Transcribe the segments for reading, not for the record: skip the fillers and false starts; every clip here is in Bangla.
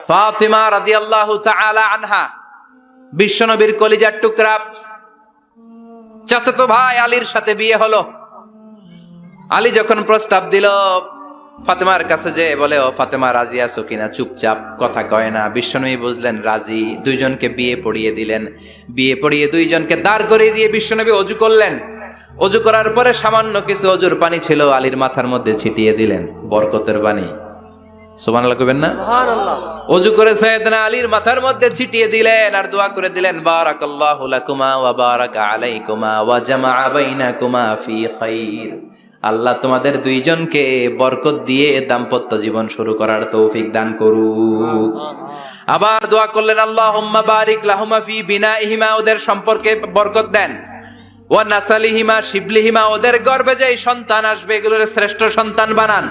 ফাতিমা রাদিয়াল্লাহু তাআলা আনহা বিশ্বনবীর কলিজার টুকরা চাচাতো ভাই আলীর সাথে বিয়ে হলো। আলী যখন প্রস্তাব দিল ফাতেমার কাছে যে বলে, ও ফাতেমা রাজি আছো কিনা? চুপচাপ, কথা কয় না। বিশ্বনবী বুঝলেন রাজি, দুইজনকে বিয়ে পড়িয়ে দিলেন। বিয়ে পড়িয়ে দুইজনকে দাঁড় করিয়ে দিয়ে বিশ্বনবী ওযু করলেন। ওযু করার পরে সামান্য কিছু ওযুর পানি ছিল আলীর মাথার মধ্যে ছিটিয়ে দিলেন, বরকতের পানি। সুবহানাল্লাহ কইবেন না? সুবহানাল্লাহ। ওযু করে সাইয়েদনা আলীর মাথার মধ্যে ছিটিয়ে দিলেন আর দোয়া করে দিলেন, বারাকাল্লাহু লাকুমা ওয়া বারাকা আলাইকুমা ওয়া জামাআ বাইনাকুমা ফি খাইর। আল্লাহ তোমাদের দুইজনকে বরকত দিয়ে দাম্পত্য জীবন শুরু করার তৌফিক দান করুক। আবার দোয়া করলেন, আল্লাহুম্মা বারিক লাহুমা ফি বিনাইহিমা, ওদের সম্পর্কে বরকত দেন। ওয়া নাসালিহিমা শিবলিহিমা, ওদের গর্ভে যে সন্তান আসবে এগুলোর শ্রেষ্ঠ সন্তান বানান।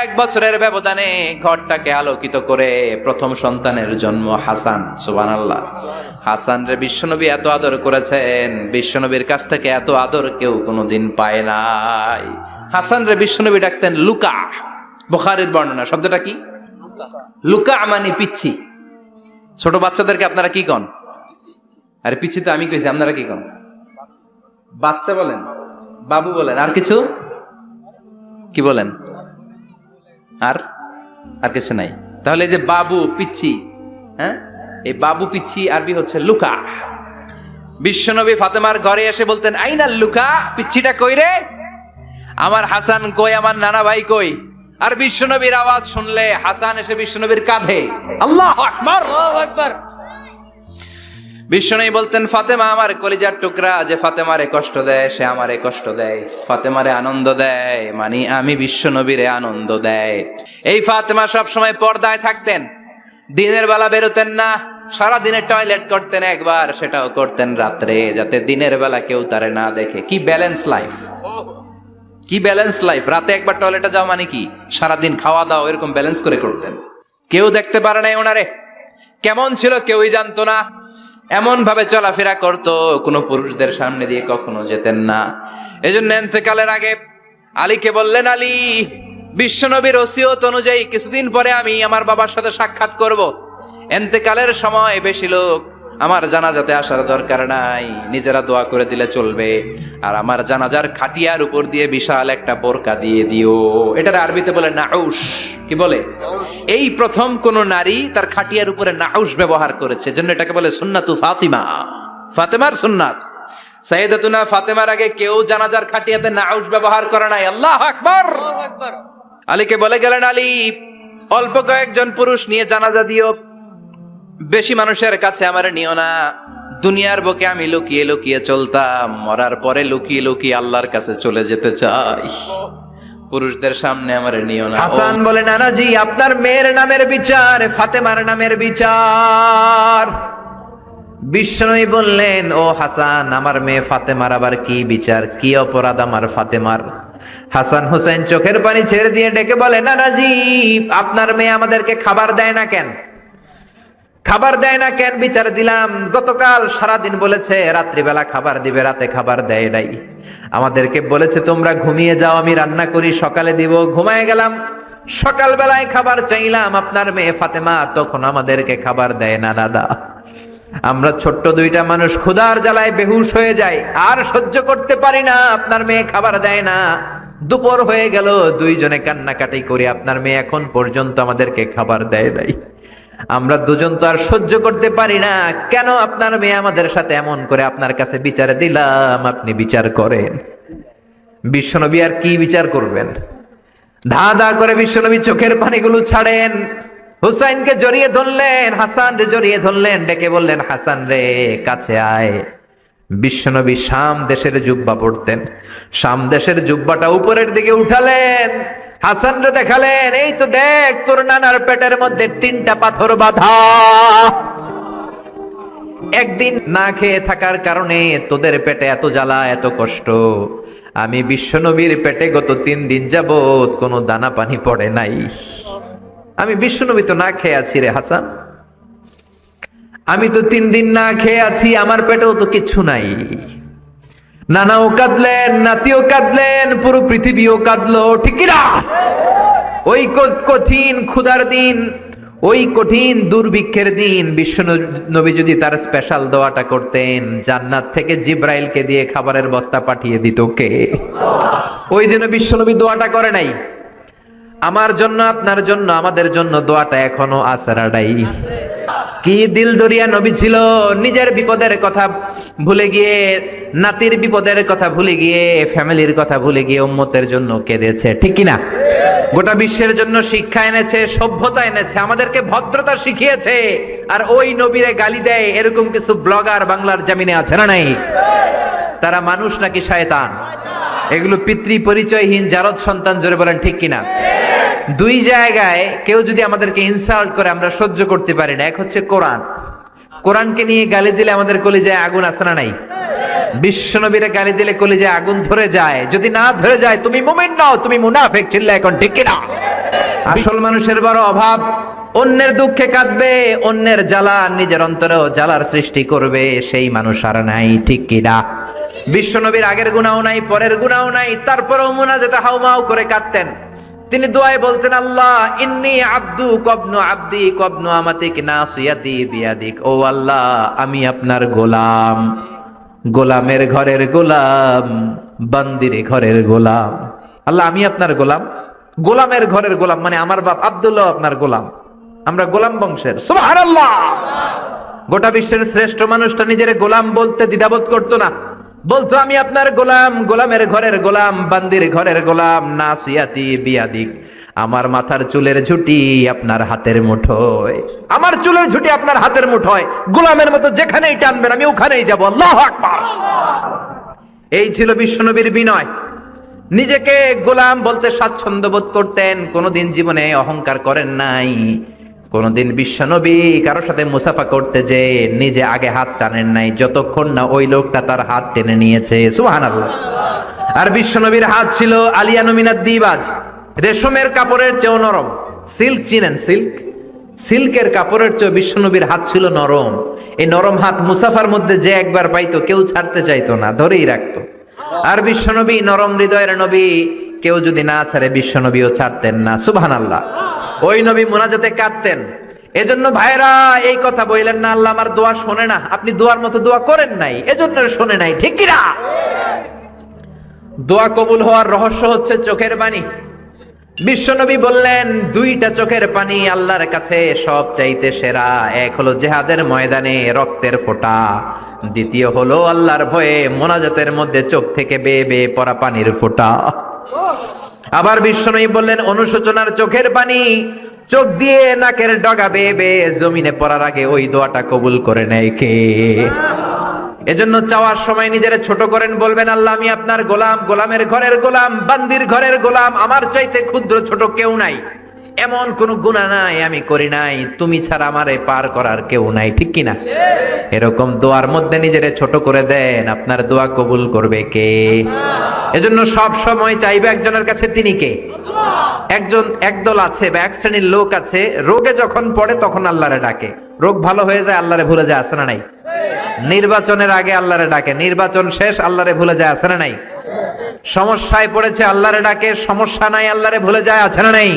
1 বছরের ব্যবধানে ঘরটাকে আলোকিত করে প্রথম সন্তানের জন্ম হাসান। সুবহানাল্লাহ। হাসান রে বিশ্বনবী এত আদর করেছেন, বিশ্বনবীর কাছ থেকে এত আদর কেউ কোনোদিন পায় নাই। হাসান রে বিশ্বনবী ডাকতেন লুকা। বুখারীর বর্ণনা, শব্দটা কি? লুকা মানে পিচ্ছি। ছোট বাচ্চাদেরকে আপনারা কি কন? আরে পিচ্ছি তো আমি কইছি, আপনারা কি কন? বাচ্চা বলেন, বাবু বলেন, আর কিছু কি বলেন? আর আর কিছু নাই। তাহলে এই যে বাবু পিচ্ছি, হ্যাঁ, এই বাবু পিচ্ছি আরবি হচ্ছে লুকা। বিশ্বনবী ফাতেমার ঘরে এসে বলতেন, আইনাল লুকা, পিচ্ছিটা কই রে? আমার হাসান কই, আমার নানা ভাই কই? আর বিশ্বনবীর আওয়াজ শুনলে হাসান এসে বিশ্বনবীর কাঁধে। আল্লাহু আকবার, আল্লাহু আকবার। বিশ্বনবী বলতেন, ফাতেমা আমার কলিজার টুকরা, যে ফাতেমারে কষ্ট দেয় সে আমারে কষ্ট দেয়, ফাতেমারে আনন্দ দেয় মানে আমি বিশ্বনবীরে আনন্দ দেয়। এই ফাতেমা সব সময় পর্দায় থাকতেন, দিনের বেলা বেরোতেন না, সারা দিনে টয়লেট করতেন একবার, সেটাও করতেন রাত্রে, যাতে দিনের বেলা কেউ তারে না দেখে। কি ব্যালেন্স লাইফ, কি ব্যালেন্স লাইফ! রাতে একবার টয়লেটে যাও মানে কি সারাদিন খাওয়া দাওয়া এরকম ব্যালেন্স করে করতেন। কেউ দেখতে পারে না ওনারে কেমন ছিল, কেউই জানতো না। এমন ভাবে চলাফেরা করতো, কোনো পুরুষদের সামনে দিয়ে কখনো যেতেন না। এজন্য ইন্তেকালের আগে আলীকে বললেন, আলী, বিশ্বনবীর ওসিয়ত অনুযায়ী কিছুদিন পরে আমি আমার বাবার সাথে সাক্ষাৎ করব। ইন্তেকালের সময় বেশি লোক আমার জানাজাতে আসার দরকার নাই, নিজেরা দোয়া করে দিলে চলবে। আর আমার জানাজার খাটিয়ার উপর দিয়ে বিশাল একটা বোরকা দিয়ে দিও। এটার আরবিতে বলে নাউশ। কি বলে? এই প্রথম কোন নারী তার খাটিয়ার উপরে নাউশ ব্যবহার করেছে, জন্য এটাকে বলে সুন্নাতু ফাতিমা, ফাতেমার সুন্নাত। সাইয়েদাতুনা ফাতেমার আগে কেউ জানাজার খাটিয়াতে নাউশ ব্যবহার করে নাই। আল্লাহু আকবার, আল্লাহু আকবার। আলীকে বলে গেলেন, আলী, অল্প কয়েকজন পুরুষ নিয়ে জানাজা দিও, বেশি মানুষের কাছে আমার নিও না। দুনিয়ার বুকে আমি লুকিয়ে লুকিয়ে চলতাম, মরার পরে লুকিয়ে লুকিয়ে আল্লাহর কাছে চলে যেতে চাই, পুরুষদের সামনে আমার নিও না। হাসান বলে, নানাজি, আপনার মেয়ের নামের বিচার, ফাতেমার নামের বিচার। বিশ্বনবী বললেন, ও হাসান, আমার মেয়ে ফাতেমার আবার কি বিচার, কি অপরাধ আমার ফাতেমার? হাসান হুসেন চোখের পানি ছেড়ে দিয়ে ডেকে বলে, নানাজি, আপনার মেয়ে আমাদেরকে খাবার দেয় না কেন? খাবার দেয় না কেন বিচার দিলাম। গতকাল সারাদিন বলেছে রাত্রিবেলা খাবার দিবে, রাতে খাবার দেয় নাই। আমাদেরকে বলেছে তোমরা ঘুমিয়ে যাও, আমি রান্না করি, সকালে দিব। ঘুমায় গেলাম, সকালবেলায় খাবার চাইলাম, আপনার মেয়ে ফাতেমা তখন আমাদেরকে খাবার দেয় না। দাদা, আমরা ছোট্ট দুইটা মানুষ ক্ষুধার জ্বালায় বেহুশ হয়ে যাই, আর সহ্য করতে পারি না, আপনার মেয়ে খাবার দেয় না। দুপুর হয়ে গেল, দুইজনে কান্নাকাটি করি, আপনার মেয়ে এখন পর্যন্ত আমাদেরকে খাবার দেয় নাই। আমরা দুজন তো আর সহ্য করতে পারি না, কেন আপনার মেয়ে আমাদের সাথে এমন করে? আপনার কাছে বিচার দিলাম, আপনি বিচার করেন। বিশ্বনবী আর কি বিচার করবেন? ধা ধা করে বিশ্বনবী চোখের পানিগুলো ছাড়েন, হুসাইনকে জড়িয়ে ধরলেন, হাসান রে জড়িয়ে ধরলেন, ডেকে বললেন, হাসান রে কাছে আয়। বিশ্বনবী শাম দেশের জুব্বা পরতেন, শাম দেশের জুব্বাটা উপরের দিকে উঠালেন, হাসান রে দেখালেন, এই তো দেখ, তোর নানার পেটের মধ্যে 3টা পাথর বাঁধা। একদিন না খেয়ে থাকার কারণে তোদের পেটে এত জ্বালা, এত কষ্ট। আমি বিশ্বনবীর পেটে গত 3 দিন যাবত কোনো দানা পানি পড়ে নাই। আমি বিশ্বনবী তো না খেয়ে আছি রে হাসান, আমি তো 3 দিন না খেয়ে আছি, আমার পেটেও তো কিছু নাই। নানাও কাঁদলেন, নাতিও কাঁদলেন, পুরো পৃথিবীও কাঁদলো, ঠিক কি না? ওই কঠিন ক্ষুধার দিন, ওই কঠিন দুর্ভিক্ষের দিন বিশ্ব নবী যদি তার স্পেশাল দোয়াটা করতেন, জান্নাত থেকে জিব্রাইলকে দিয়ে খাবারের বস্তা পাঠিয়ে দিত কে? ওই দিনও বিশ্ব নবী দোয়াটা করে নাই। আমার জন্য, আপনার জন্য, আমাদের জন্য দোয়াটা এখনো আসরাডাই। কি দিল দরিয়া নবী ছিল, নিজের বিপদের কথা ভুলে গিয়ে, নাতির বিপদের কথা ভুলে গিয়ে, ফ্যামিলির কথা ভুলে গিয়ে উম্মতের জন্য কেঁদেছে, ঠিক কিনা? গোটা বিশ্বের জন্য শিক্ষা এনেছে, সভ্যতা এনেছে, আমাদেরকে ভদ্রতা শিখিয়েছে। আর ওই নবীরে গালি দেয় এরকম কিছু ব্লগার বাংলার জমিনে আছে না নাই? তারা মানুষ নাকি শয়তান? এগুলো পিতৃ পরিচয়হীন জারদ সন্তান, জোরে বলেন ঠিক কিনা? দুই জায়গায় কেউ যদি আমাদেরকে ইনসাল্ট করে আমরা সহ্য করতে পারি না। এক হচ্ছে কোরআন, কোরআনকে নিয়ে গালি দিলে আমাদের কলিজায় আগুন আছে না নাই? বিশ্ব নবীরে গালি দিলে কলিজায় আগুন ধরে যায়। যদি না ধরে যায় তুমি মুমিন নও, তুমি মুনাফিক। চিল্লা এখন ঠিক কিনা? আসল মানুষের বড় অভাব, অন্যের দুঃখে কাঁদবে, অন্যের জ্বালা নিজের অন্তরেও জ্বালার সৃষ্টি করবে, সেই মানুষ আর নাই, ঠিক কিনা? বিশ্ব নবীর আগের গুনাহও নাই, পরের গুনাহও নাই, তারপরেও মুনাজাতে হাউমাউ করে কাঁদতেন। তিনি দোয়ায় বলতেন, আল্লাহ ইন্নী আব্দু কবনু আব্দি কবনু আমাতিক নাসিয়াতি বিয়াদিক। ও আল্লাহ, আমি আপনার গোলাম, গোলামের ঘরের গোলাম, বান্দির ঘরের গোলাম। আল্লাহ আমি আপনার গোলাম, গোলামের ঘরের গোলাম, মানে আমার বাপ আব্দুল্লাহ আপনার গোলাম, আমরা গোলাম বংশের। সুবহানাল্লাহ। গোটা বিশ্বের শ্রেষ্ঠ মানুষটা নিজের গোলাম বলতে দ্বিধাবোধ করতো না, বলতো আমি আপনার গোলাম, গোলামের ঘরের গোলাম, বান্দির ঘরের গোলাম, নাসিয়াতি বিয়াদিক। আমার মাথার চুলের ঝুঁটি আপনার হাতের মুঠোয়, আমার চুলের ঝুঁটি আপনার হাতের মুঠোয়, গোলামের মতো যেখানেই টানবেন আমি ওখানেই যাব। আল্লাহু আকবার। এই ছিল বিশ্বনবীর বিনয়। নিজেকে গোলাম বলতে স্বাচ্ছন্দ্য বোধ করতেন, কোনোদিন জীবনে অহংকার করেন নাই। কোনদিন বিশ্বনবী কারো সাথে মুসাফা করতে যে নিজে আগে হাত টানেন নাই, যতক্ষণ না ওই লোকটা তার হাত টেনে নিয়েছে। সুবহানাল্লাহ। আর বিশ্বনবীর হাত ছিল আলিয়ানু মিনাদ দিবাজ, রেশমের কাপড়ের চেয়েও নরম। সিল্ক চিনেন? সিল্ক, সিল্কের কাপড়ের চেয়ে বিশ্বনবীর হাত ছিল নরম। এই নরম হাত মুসাফার মধ্যে যে একবার পাইতো কেউ ছাড়তে চাইতো না, ধরেই রাখতো। আর বিশ্বনবী নরম হৃদয়ের নবী, কেউ যদি না ছাড়ে বিশ্বনবীও ছাড়তেন না। সুবহানাল্লাহ। ওই নবী মুনাজাতে কাঁদতেন। এজন্য ভাইরা এই কথা বললেন না আল্লাহ আমার দোয়া শোনে না, আপনি দোয়ার মতো দোয়া করেন নাই, এজন্য শোনে নাই, ঠিক কি না? দোয়া কবুল হওয়ার রহস্য হচ্ছে চোখের পানি। বিশ্বনবী বললেন, দুইটা চোখের পানি আল্লাহর কাছে সব চাইতে সেরা। এক হলো জিহাদের ময়দানে রক্তের ফোঁটা, দ্বিতীয় হলো আল্লাহর ভয়ে মোনাজাতের মধ্যে চোখ থেকে বেয়ে বেয়ে পড়া পানির ফোঁটা। আবার বিশ্বনবী বললেন, অনুশোচনার চোখের পানি চোখ দিয়ে নাকের ডগা বেয়ে বেয়ে জমিনে পড়ার আগে ওই দোয়াটা কবুল করে নেয় কে? এজন্য চাওয়ার সময় নিজেরা ছোট করেন, বলবেন আল্লাহ আমি আপনার গোলাম, গোলামের ঘরের গোলাম, বান্দির ঘরের গোলাম, আমার চাইতে ক্ষুদ্র ছোট কেউ নাই, এমন কোন গুনাহ নাই আমি করি নাই, তুমি ছাড়া আমারে পার করার কেউ নাই, ঠিক কিনা? এরকম দোয়ার মধ্যে নিজেরে ছোট করে দেন, আপনার দোয়া কবুল করবে কে? এজন্য সব সময় চাইবে একজনের কাছে, তিনি কে? একদল আছে বা এক শ্রেণীর লোক আছে, রোগে যখন পড়ে তখন আল্লাহরে ডাকে, রোগ ভালো হয়ে যায় আল্লাহরে ভুলে যায়, আছে না নাই? নির্বাচনের আগে আল্লাহরে ডাকে, নির্বাচন শেষ আল্লাহরে ভুলে যায়, আছে না নাই? সমস্যায় পড়েছে আল্লাহরে ডাকে, সমস্যা নাই আল্লাহরে ভুলে যায়, আছে না নাই?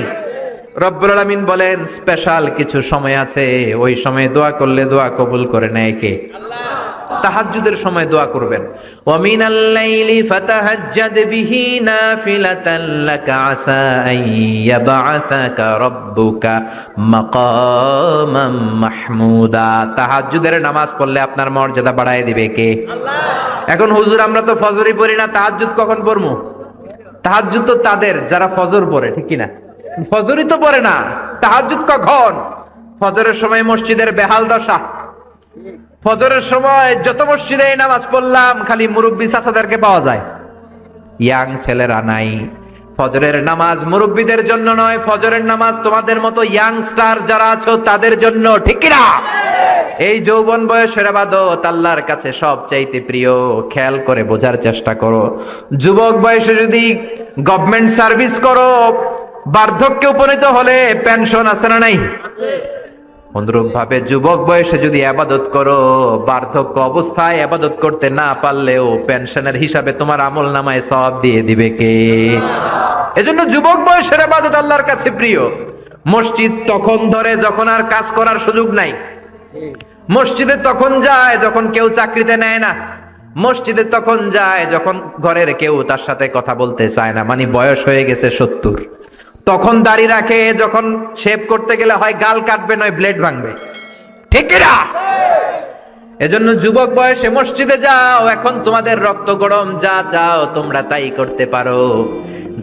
রব্বুল আলামিন বলেন স্পেশাল কিছু সময় আছে, ওই সময় দোয়া করলে দোয়া কবুল করে নেয় কে? তাহাজ্জুদের সময় দোয়া করবেন। ওয়া মিনাল লাইলি ফাতাহাজ্জাদ বিহি নাফিলাতান লাকা আসা আন ইয়াবআসাকা রাব্বুকা মাকামাম মাহমুদা। তাহাজ্জুদের নামাজ পড়লে আপনার মর্যাদা বাড়ায় দিবে কে? আল্লাহ। এখন হুজুর আমরা তো ফজরই পড়ি না, তাহাজ্জুদ কখন পড়মু? তাহাজ্জুদ তো তাদের যারা ফজর পড়ে, ঠিক কি না? ফজরই তো পড়ে না, তাহাজ্জুদ কখন? ফজরের সময় মসজিদের বেহাল দশা। ফজরের সময় যত মসজিদে নামাজ পড়লাম খালি মুরব্বী চাচাদেরকে পাওয়া যায়, ইয়াং ছেলেরা নাই। ফজরের নামাজ মুরব্বীদের জন্য নয়, ফজরের নামাজ তোমাদের মতো ইয়াংস্টার যারা আছো তাদের জন্য, ঠিক কি না? এই যৌবন বয়সের ইবাদত আল্লাহর কাছে সবচাইতে প্রিয়। খেয়াল করে বোঝার চেষ্টা করো, যুবক বয়সে যদি গভর্নমেন্ট সার্ভিস করো, বার্ধক্যে উপনীত হলে পেনশন আছে না নাই? অনুরূপ ভাবে যুবক বয়সে যদি ইবাদত করো, বার্ধক্য অবস্থায় ইবাদত করতে না পারলেও পেনশনের হিসাবে তোমার আমলনামায় সওয়াব দিয়ে দিবে কে? এজন্য যুবক বয়সের ইবাদত আল্লাহর কাছে প্রিয়। মসজিদ তখন ধরে যখন আর কাজ করার সুযোগ নাই। মসজিদে তখন যায় যখন কেউ চাকরিতে নেয় না। মসজিদে তখন যায় যখন ঘরের কেউ তার সাথে কথা বলতে চায় না, মানে বয়স হয়ে গেছে 70। তখন দাড়ি রাখে যখন শেভ করতে গেলে হয় গাল কাটবে নয় ব্লেড ভাঙবে, ঠিক না? এজন্য যুবক বয়সে মসজিদে যাও, এখন তোমাদের রক্ত গরম, যা চাও তোমরা তাই করতে পারো।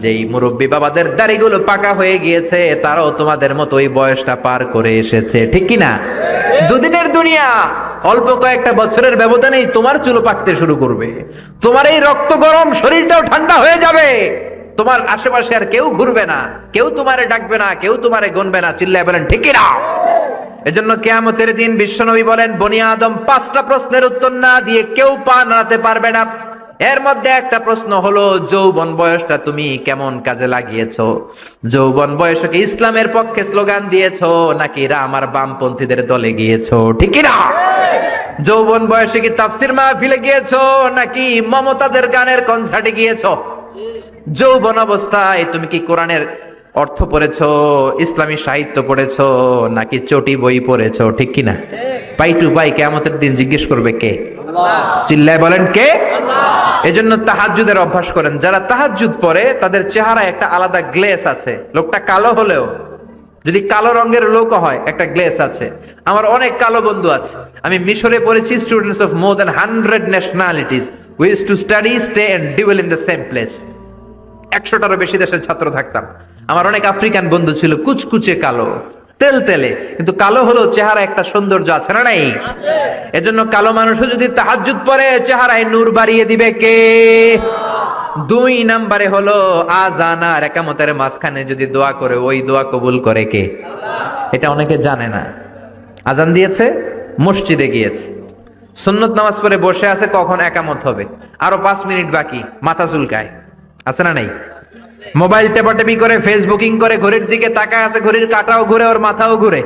যেই মুরব্বী বাবাদের দাড়িগুলো পাকা হয়ে গিয়েছে তারাও তোমাদের মতো ওই বয়সটা পার করে এসেছে, ঠিক কি না? দুদিনের দুনিয়া, অল্প কয়েকটা বছরের ব্যবধানেই তোমার চুল পাকতে শুরু করবে, তোমার এই রক্ত গরম শরীরটাও ঠান্ডা হয়ে যাবে, তোমার আশেপাশে আর কেউ ঘুরবে না, কেউ তোমারে ডাকবে না, কেউ তোমারে গুনবে না। চিল্লায় বলেন ঠিক কি না? এজন্য কিয়ামতের দিন বিশ্বনবী বলেন, বনি আদম 5টা প্রশ্নের উত্তর না দিয়ে কেউ পা নাড়াতে পারবে না। এর মধ্যে একটা প্রশ্ন হলো, যৌবন বয়সটা তুমি কেমন কাজে লাগিয়েছো? যৌবন বয়সে কি ইসলামের পক্ষে স্লোগান দিয়েছো নাকি রাম আর বামপন্থীদের দলে গিয়েছো, ঠিক কি না? যৌবন বয়সে কি তাফসির মাহফিলে গিয়েছো নাকি মমতাজের গানের কনসার্টে গিয়েছো? যৌবন অবস্থায় তুমি কি কোরআনের অর্থ পড়েছো, ইসলামী সাহিত্য পড়েছো নাকি চটি বই পড়েছো, ঠিক কি না? পাই টু পাই কিয়ামতের দিন জিজ্ঞেস করবে কে? আল্লাহ। চিল্লায় বলেন কে? আল্লাহ। এজন্য তাহাজ্জুদের অভ্যাস করেন। যারা তাহাজ্জুদ পড়ে তাদের চেহারায় একটা আলাদা গ্লেস আছে। লোকটা কালো হলেও, যদি কালো রঙের লোক হয়, একটা গ্লেস আছে। আমার অনেক কালো বন্ধু আছে। আমি মিশরে পড়েছি, students of more than 100 nationalities, we used to study, stay and dwell in the same place. 100টারও বেশি দেশের ছাত্র থাকতাম। আমার অনেক আফ্রিকান বন্ধু ছিল, কুচকুচে কালো, তেল তেলে, কিন্তু কালো হলেও চেহারা একটা সৌন্দর্য আছে না নাই? এজন্য কালো মানুষও যদি তাহাজ্জুদ পড়ে চেহারায় নূর বাড়িয়ে দিবে কে? 2 নম্বরে হলো আযান আর ইকামতের মাঝখানে যদি দোয়া করে, ওই দোয়া কবুল করে কে? এটা অনেকে জানে না। আযান দিয়েছে, মসজিদে গিয়েছে, সুন্নত নামাজ পড়ে বসে আছে, কখন ইকামত হবে, আরো 5 মিনিট বাকি, মাথা চুলকায়, আছে না নাই? মোবাইল টেপাটেপি করে, ফেসবুকিং করে, ঘড়ির দিকে তাকায় আছে, ঘড়ির কাঁটাও ঘুরে, ওর মাথাও ঘুরে,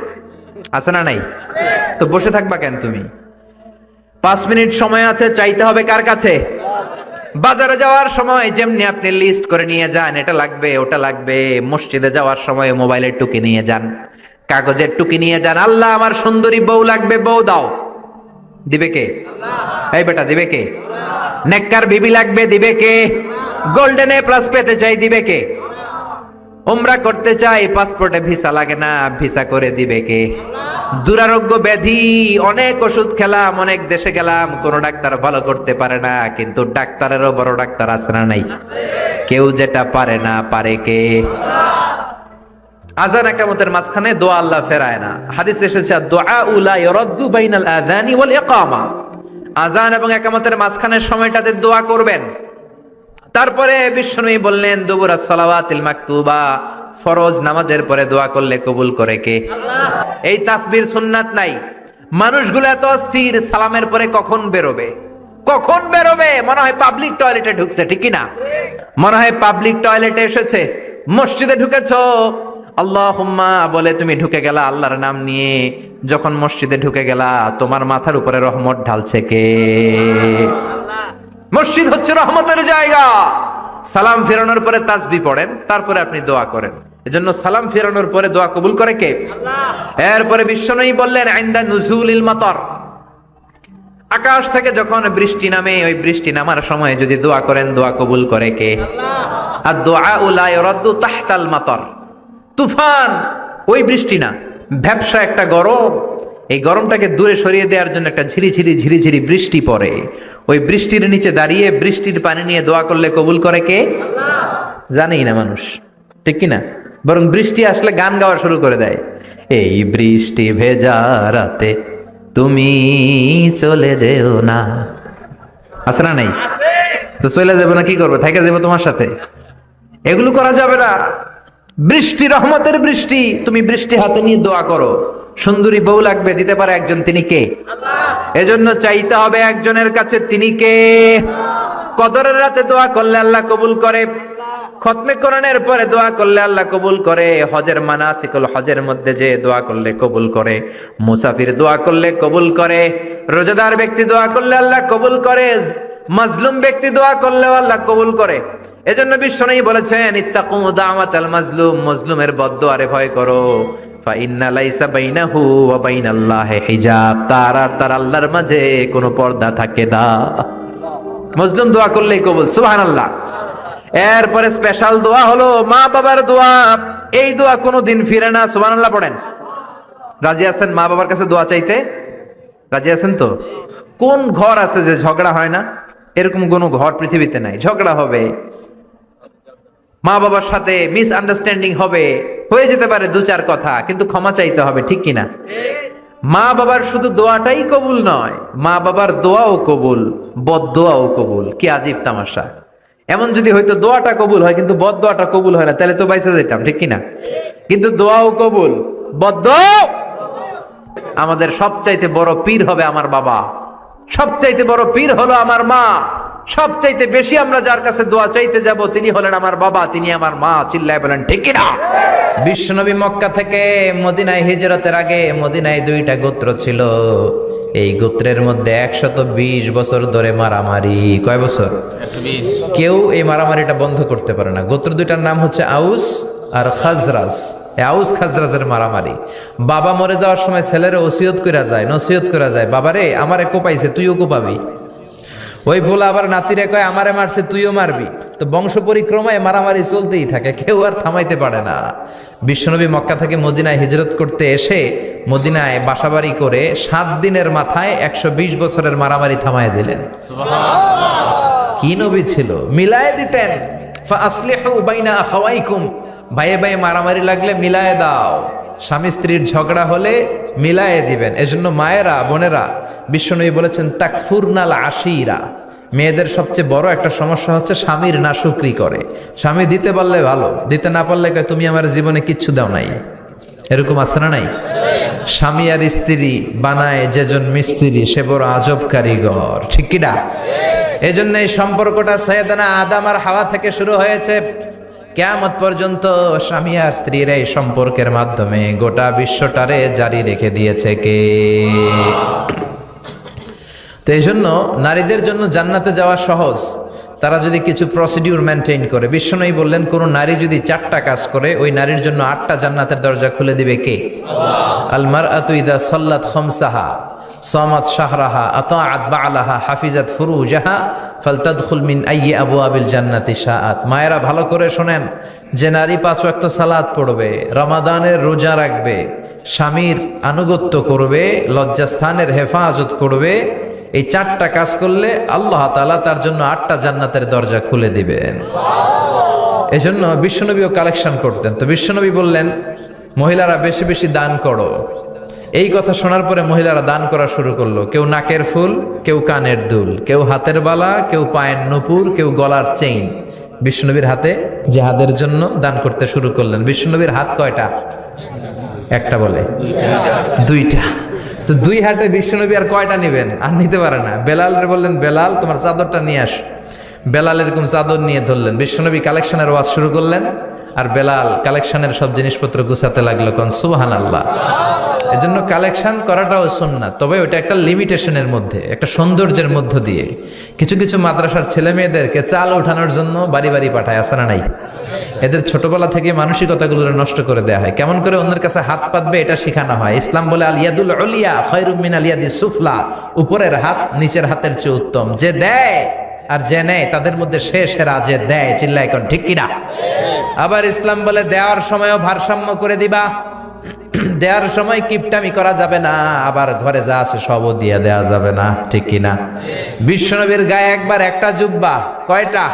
আছে না নাই? তো বসে থাকবা কেন তুমি? 5 মিনিট সময় আছে, চাইতে হবে কার কাছে? বাজারে যাওয়ার সময় যেমনি আপনি লিস্ট করে নিয়ে যান, এটা লাগবে ওটা লাগবে, মসজিদে যাওয়ার সময় মোবাইলের টুকি নিয়ে যান, কাগজের টুকি নিয়ে যান। আল্লাহ আমার সুন্দরী বউ লাগবে, বউ দাও, দিবে কে? এই বেটা, দিবে কে? নেককার বিবি লাগবে, দিবে কে? গোল্ডেন এ প্লাস পেতে চাই, দিবে কে? উমরা করতে চাই, পাসপোর্টে ভিসা লাগে না, ভিসা করে দিবে কে? দুরারোগ্য ব্যাধি, অনেক ওষুধ খেলাম, অনেক দেশে গেলাম, কোন ডাক্তার ভালো করতে পারে না, কিন্তু ডাক্তারেরও বড় ডাক্তার আছে না নাই? কেউ যেটা পারে না, পারে কে? আযান ইকামতের মাঝখানে দোয়া আল্লাহ ফেরায় না। হাদিসে এসেছে, দুআ লা ইরাদ্দু বাইনাল আযানি ওয়াল ইকামা। আযান এবং ইকামতের মাঝখানের সময়টাতে দোয়া করবেন। তারপরে বিশ্বনবী বললেন, দুবুরা সালাওয়াতিল মাকতুবা, ফরজ নামাজের পরে দোয়া করলে কবুল করে কে? আল্লাহ। এই তাসবির সুন্নাত নাই। মানুষগুলো এত অস্থির, সালামের পরে কখন বেরোবে, কখন বেরোবে, মনে হয় পাবলিক টয়লেটে ঢুকছে, ঠিক কি না? মনে হয় পাবলিক টয়লেটে এসেছে। মসজিদে ঢুকেছো, আল্লাহুম্মা বলে তুমি ঢুকে গেলা আল্লাহর নাম নিয়ে, যখন মসজিদে ঢুকে গেলা তোমার মাথার উপরে রহমত ঢালছে কে? মসজিদ হচ্ছে রহমতের জায়গা। সালাম ফেরানোর পরে তাসবিহ পড়েন, তারপরে আপনি দোয়া করেন। এজন্য সালাম ফেরানোর পরে দোয়া কবুল করে কে? আল্লাহ। এরপরে বিশ্বনবী বললেন, ইনদা নুজুলিল মাতার, আকাশ থেকে যখন বৃষ্টি নামে, ওই বৃষ্টি নামার সময় যদি দোয়া করেন, দোয়া কবুল করে কে? আল্লাহ। আর দুআ লা ইরাদ্দু তাহতাল মাতার, তুফান, ওই বৃষ্টি না, ভ্যাপসা একটা গরম, এই গরমটাকে দূরে সরিয়ে দেওয়ার জন্য একটা ঝিরিঝিরি ঝিরিঝিরি বৃষ্টি পড়ে, ওই বৃষ্টির নিচে দাঁড়িয়ে বৃষ্টির পানি নিয়ে দোয়া করলে কবুল করে কে? আল্লাহ। জানেই না মানুষ, ঠিক কি না? বরং বৃষ্টি আসলে গান গাওয়া শুরু করে দেয়, এই বৃষ্টি ভেজা রাতে তুমি চলে যেও না, আছে না নাই? তো চলে যাবো না, কি করবো, থেকে যাবো তোমার সাথে? এগুলো করা যাবে না। বৃষ্টি রহমতের বৃষ্টি, তুমি বৃষ্টি হাতে নিয়ে দোয়া করো। সুন্দরী বউ লাগবে, দিতে পারে একজন, তিনি কে? আল্লাহ। এজন্য চাইতে হবে একজনের কাছে, তিনি কে? কদরের রাতে দোয়া করলে আল্লাহ কবুল করে, খতমে কোরআনের পরে দোয়া করলে আল্লাহ কবুল করে, হজের মানাসিকুল হজের মধ্যে যে দোয়া করলে কবুল করে, মুসাফির দোয়া করলে কবুল করে, রোজাদার ব্যক্তি দোয়া করলে আল্লাহ কবুল করে, মাজলুম ব্যক্তি দোয়া করলেও আল্লাহ কবুল করে। এজন্য বিশ্বনবী বলেছেন ইত্তাকু দাওয়াতাল মাজলুম, মজলুমের বদদুয়ারে ভয় করো। ফাইন্না লাইসা বাইনাহু ওয়া বাইনাল্লাহি হিজাব, তার আর তার আল্লাহর মাঝে কোনো পর্দা থাকে না। মজলুম দোয়া করলেই কবুল, সুবহানাল্লাহ। এরপরে স্পেশাল দোয়া হলো মা বাবার দোয়া। এই দোয়া কোনোদিন ফিরে না, সুবহানাল্লাহ পড়েন। রাজি আছেন মা বাবার কাছে দোয়া চাইতে? রাজি আছেন তো? কোন ঘর আছে যে ঝগড়া হয় না? এরকম কোন ঘর পৃথিবীতে নাই। ঝগড়া হবে, মা বাবার সাথে মিস আন্ডারস্ট্যান্ডিং হবে, হয়ে যেতে পারে দু চার কথা, কিন্তু ক্ষমা চাইতে হবে, ঠিক কিনা? মা বাবার শুধু দোয়াটাই কবুল নয়, মা বাবার দোয়াও কবুল, বদদোয়াও কবুল। কি আজীব তামাশা! এমন যদি হয়তো দোয়াটা কবুল হয় কিন্তু বদদোয়াটা কবুল হয় না, তাহলে তো বাইসা যেতাম, ঠিক কিনা? কিন্তু দোয়াও কবুল, বদদোয়াও। আমাদের সবচাইতে বড় পীর হবে আমার বাবা, সবচাইতে বড় পীর হলো আমার মা। সবচাইতে বেশি আমরা যার কাছে দোয়া চাইতে যাব তিনি হলেন আমার বাবা, তিনি আমার মা। চিল্লায় বলেন ঠিক কিনা? বিশ্বনবী মক্কা থেকে মদিনায় হিজরতের আগে মদিনায় দুইটা গোত্র ছিল। এই গোত্রের মধ্যে 120 বছর ধরে মারামারি। কয় বছর? 120। কেউ এই মারামারিটা বন্ধ করতে পারে না। গোত্র দুইটার নাম হচ্ছে আউস আর খাজরাজ। আউস খাজরাজের মারামারি। বাবা মরে যাওয়ার সময় ছেলেরা ওসিয়ত করা যায়, নসিহত করা যায়, বাবারে আমারে কোপাইছে তুইও কোপাবি। ওই বলে আবার নাতিরে কয় আমারে মারছে তুইও মারবি। তো বংশ পরিক্রমায় মারামারি চলতেই থাকে, কেউ আর থামাইতে পারে না। বিশ্বনবী মক্কা থেকে মদিনায় হিজরত করতে এসে মদিনায় বাসাবাড়ি করে 7 দিনের মাথায় 120 বছরের মারামারি থামায় দিলেন। কি নবী ছিল! মিলায় দিতেন। ফাসলিহু বাইনা আখাওয়াইকুম, ভাইয়ে ভাইয়ে মারামারি লাগলে মিলায়ে দাও। স্বামী স্ত্রীর ঝগড়া হলে মিলায়ে দিবেন। এজন্য মায়েরা, বোনেরা, বিশ্বনবী বলেছেন তাকফুরনাল আশিরা, মেয়েদের সবচেয়ে বড় একটা সমস্যা হচ্ছে স্বামীর নাশুকরি করে। স্বামী দিতে পারলে ভালো, দিতে না পারলে কয় তুমি আমার জীবনে কিচ্ছু দাও নাই। এরকম আছে না নাই? স্বামী আর স্ত্রী বানায় যেজন মিস্ত্রি সে বড় আজব কারিগর, ঠিক কিনা? এজন্য এই সম্পর্কটা সাইয়েদানা আদম আর হাওয়া থেকে শুরু হয়েছে। কিয়ামত পর্যন্ত স্বামী আর স্ত্রীর এই সম্পর্কের মাধ্যমে গোটা বিশ্বটারে জারি রেখে দিয়েছে কে? তো এই জন্য নারীদের জন্য জান্নাতে যাওয়া সহজ, তারা যদি কিছু প্রসিডিউর মেনটেন করে। বিশ্বনবী বললেন কোন নারী যদি 4টা কাজ করে ওই নারীর জন্য 8টা জান্নাতের দরজা খুলে দিবে কে? আল মারআতু ইযা সাল্লাত খামসাহা সামাত শাহরাহা আতাআত বা'লাহা হাফিজাত ফুরুজাহা ফালতাদখুল মিন আইয়ি আবওয়াবিল জান্নাতি শাআত। মায়েরা ভালো করে শোনেন, যে নারী 5 ওয়াক্ত সালাত পড়বে, রমাদানের রোজা রাখবে, স্বামীর আনুগত্য করবে, লজ্জাস্থানের হেফাজত করবে, এই 4টা কাজ করলে আল্লাহ তাআলা তার জন্য 8টা জান্নাতের দরজা খুলে দিবেন। এজন্য বিশ্বনবীও কালেকশন করতেন। তো বিশ্বনবী বললেন মহিলারা বেশি বেশি দান করো। এই কথা শোনার পরে মহিলারা দান করা শুরু করলো। কেউ নাকের ফুল, কেউ কানের দুল, কেউ হাতের বালা, কেউ পায়ের নুপুর, কেউ গলার চেইন বিশ্বনবীর হাতে জিহাদের জন্য দান করতে শুরু করলেন। বিশ্বনবীর হাত কয়টা? একটা বলে দুইটা। তো 2 হাতে বিশ্বনবী আর কয়টা নেবেন? আর নিতে পারে না। বেলালরে বললেন বেলাল তোমার চাদরটা নিয়ে আস। বেলাল এরকম চাদর নিয়ে ধরলেন। বিশ্বনবী কালেকশনের ওয়াজ শুরু করলেন আর বেলাল কালেকশনের সব জিনিসপত্র গুছাতে লাগলো। কোন সুবহানাল্লাহ। এজন্য কালেকশন করাটাও সুন্নাত, তবে ওটা একটা লিমিটেশনের মধ্যে, একটা সৌন্দর্যের মধ্য দিয়ে। কিছু কিছু মাদ্রাসার ছেলে মেয়েদেরকে চাল ওঠানোর জন্য বাড়ি বাড়ি পাঠায়, আসে না নাই? এদের ছোটবেলা থেকে মানসিকতাগুলো নষ্ট করে দেওয়া হয়। কেমন করে অন্যের কাছে হাত পাতবে এটা শেখানো হয়। ইসলাম বলে আল ইয়াদুল উলিয়া খায়রুম মিনাল ইয়াদিস সুফলা, উপরের হাত নিচের হাতের চেয়ে উত্তম। যে দেয় আর যে নেয় তাদের মধ্যে সেরা যে দেয়। চিল্লায় কোন ঠিক কিনা? আবার ইসলাম বলে দেওয়ার সময়ও ভারসাম্য করে দিবা, দেওয়ার সময় কিপটামি করা যাবে না, আবার ঘরে যা আছে সবও দিয়ে দেওয়া যাবে না, ঠিক কিনা? বিশ্বনবীর গায়ে একবার একটা জুব্বা, কয়টা?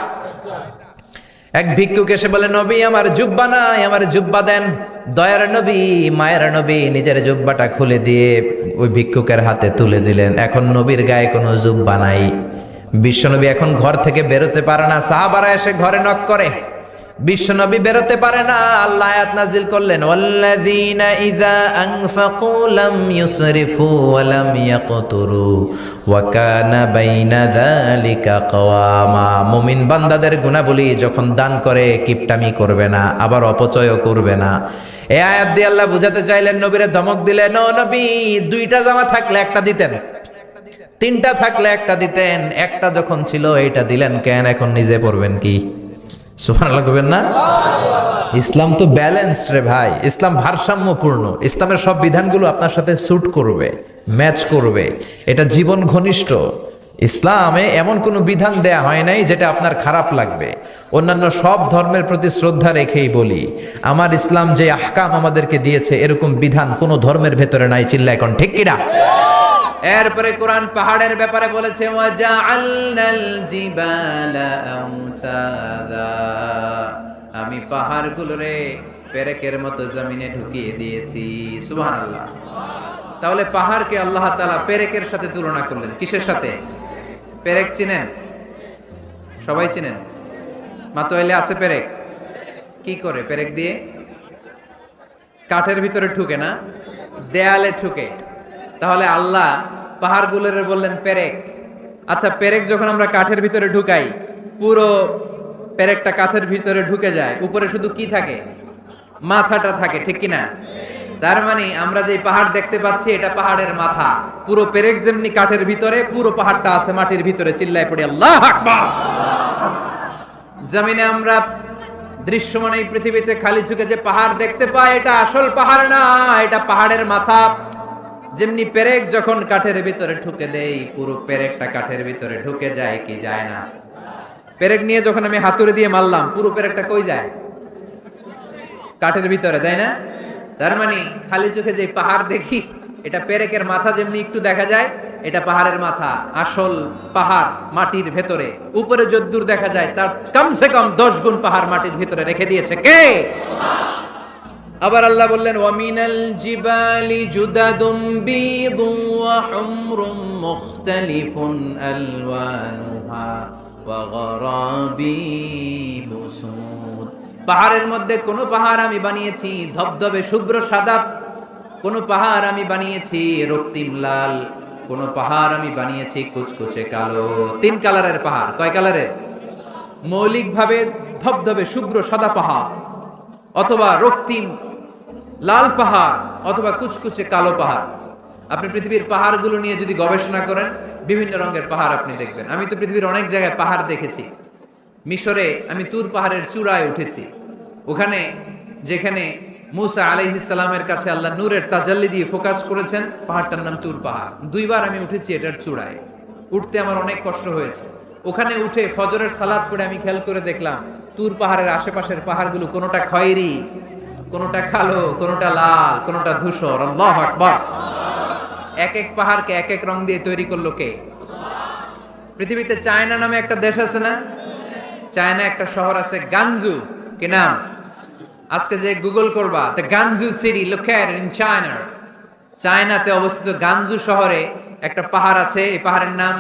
এক ভিক্ষুক এসে বলে নবী আমার জুব্বা নাই, আমার জুব্বা দেন। দয়ার নবী, মায়ের নবী নিজের জুব্বাটা খুলে দিয়ে ওই ভিক্ষুকের হাতে তুলে দিলেন। এখন নবীর গায়ে কোনো জুব্বা নাই। বিশ্বনবী এখন ঘর থেকে বেরোতে পারে না। সাহাবারা এসে ঘরে নক করে, বিশ্বনবী বেরোতে পারে না। আল্লাহ আয়াত নাজিল করলেন ওয়াল্লাযীনা ইযা আনফাকু লাম ইউসরিফু ওয়া লাম ইয়াকতুরু ওয়া কানা বাইনা যালিকা কওয়ামা। মুমিন বান্দাদের গুণাবলী যখন দান করে কিপটামি করবে না, আবার অপচয়ও করবে না। এই আয়াত দিয়ে আল্লাহ বুঝাতে চাইলেন, নবীরে ধমক দিলেন, ও নবী 2টা জামা থাকলে একটা দিতেন, 3টা থাকলে একটা দিতেন, একটা যখন ছিল এইটা দিলেন কেন? এখন নিজে পড়বেন কি? সুবহানাল্লাহ কইবেন না? ইসলাম তো ব্যালেন্সড রে ভাই, ইসলাম ভারসাম্যপূর্ণ। ইসলামের সব বিধানগুলো আপনার সাথে স্যুট করবে, ম্যাচ করবে, এটা জীবন ঘনিষ্ঠ। ইসলামে এমন কোনো বিধান দেয়া হয় নাই যেটা আপনার খারাপ লাগবে। অন্যান্য সব ধর্মের প্রতি শ্রদ্ধা রেখেই বলি, আমার ইসলাম যে আহকাম আমাদেরকে দিয়েছে এরকম বিধান কোনো ধর্মের ভেতরে নাই। চিল্লা এখন ঠিক কিনা? এরপরে কোরআন পাহাড়ের ব্যাপারে বলেছে ওয়াজআলনাল জিবালা আওতাদা, আমি পাহাড়গুলোরে পেরেকের মতো জমিনে ঢুকিয়ে দিয়েছি। সুবহানাল্লাহ। তাহলে পাহাড়কে আল্লাহ তাআলা পেরেকের সাথে তুলনা করলেন। কিসের সাথে? পেরেক চিনেন? সবাই চিনেন? মাতোয়াইলে আছে পেরেক। কি করে পেরেক দিয়ে? কাঠের ভিতরে ঠুকে না, দেয়ালে ঠুকে। তাহলে আল্লাহ পাহাড়গুলোরে বললেন পেরেক। আচ্ছা, পেরেক যখন আমরা কাঠের ভিতরে ঢুকাই, পুরো পেরেকটা কাঠের ভিতরে ঢুকে যায়, উপরে শুধু কি থাকে? মাথাটা থাকে, ঠিক কিনা? তার মানে আমরা যে পাহাড় দেখতে পাচ্ছি এটা পাহাড়ের মাথা। পুরো পেরেক যেমনি কাঠের ভিতরে, পুরো পাহাড়টা আছে মাটির ভিতরে। চিল্লায় পড়ি আল্লাহু আকবার। জমিনে আমরা দৃশ্যমান এই পৃথিবীতে খালি চোখে যে পাহাড় দেখতে পাই, এটা আসল পাহাড় না, এটা পাহাড়ের মাথা। যেমনি পেরেক যখন কাঠের ভিতরে ঢুকে দেই, পুরো পেরেকটা কাঠের ভিতরে ঢুকে যায় কি যায় না? পেরেক নিয়ে যখন আমি হাতুড়ি দিয়ে মারলাম, পুরো পেরেকটা কই যায়? কাঠের ভিতরে, তাই না? তার মানে খালি চোখে যে পাহাড় দেখি, এটা পেরেকের মাথা যেমনি একটু দেখা যায়, এটা পাহাড়ের মাথা। আসল পাহাড় মাটির ভেতরে। উপরে যদ্দূর দেখা যায় তার কমসে কম 10 গুণ পাহাড় মাটির ভিতরে রেখে দিয়েছে কে? আবার আল্লাহ বললেন ওয়ামিনাল জিবালি জুদাদুম বীদুন ওয়া হুমরুম মুখতালিফুন আলওয়ানুহা ওয়া গরাবিবু সুদ। পাহাড়ের মধ্যে কোন পাহাড় আমি বানিয়েছি ধবধবে শুভ্র সাদা, কোন পাহাড় আমি বানিয়েছি রক্তিম লাল, কোন পাহাড় আমি বানিয়েছি কুচকুচে কালো। 3 কালারের পাহাড়। কয় কালারের? মৌলিকভাবে ধবধবে শুভ্র সাদা পাহাড়, অথবা রক্তিম লাল পাহাড়, অথবা কুচকুচে কালো পাহাড়। আপনি পৃথিবীর পাহাড়গুলো নিয়ে যদি গবেষণা করেন, বিভিন্ন রঙের পাহাড় আপনি দেখবেন। আমি তো পৃথিবীর অনেক জায়গায় পাহাড় দেখেছি। মিশরে আমি তুর পাহাড়ের চূড়ায় উঠেছি। ওখানে যেখানে মুসা আলাইহিস সালামের কাছে আল্লাহ নূরের তাজাল্লি দিয়ে ফোকাস করেছেন, পাহাড়টার নাম তুর পাহাড়। 2 বার আমি উঠেছি এটার চূড়ায়। উঠতে আমার অনেক কষ্ট হয়েছে। ওখানে উঠে ফজরের সালাত পড়ে আমি খেয়াল করে দেখলাম তুর পাহাড়ের আশেপাশের পাহাড়গুলো কোনোটা খয়েরি, কোনোটা কালো, কোনোটা লাল, কোনোটা ধূসর। আল্লাহু আকবার। এক এক পাহাড়কে এক এক রং দিয়ে তৈরি করলো কে? পৃথিবীতে চায়না নামে একটা দেশ আছে না? চায়না একটা শহর আছে গানজু। কি নাম? আজকে যে গুগল করবা, the গানজু city located in China. চায়নাতে অবস্থিত গানজু শহরে একটা পাহাড় আছে। এই পাহাড়ের নাম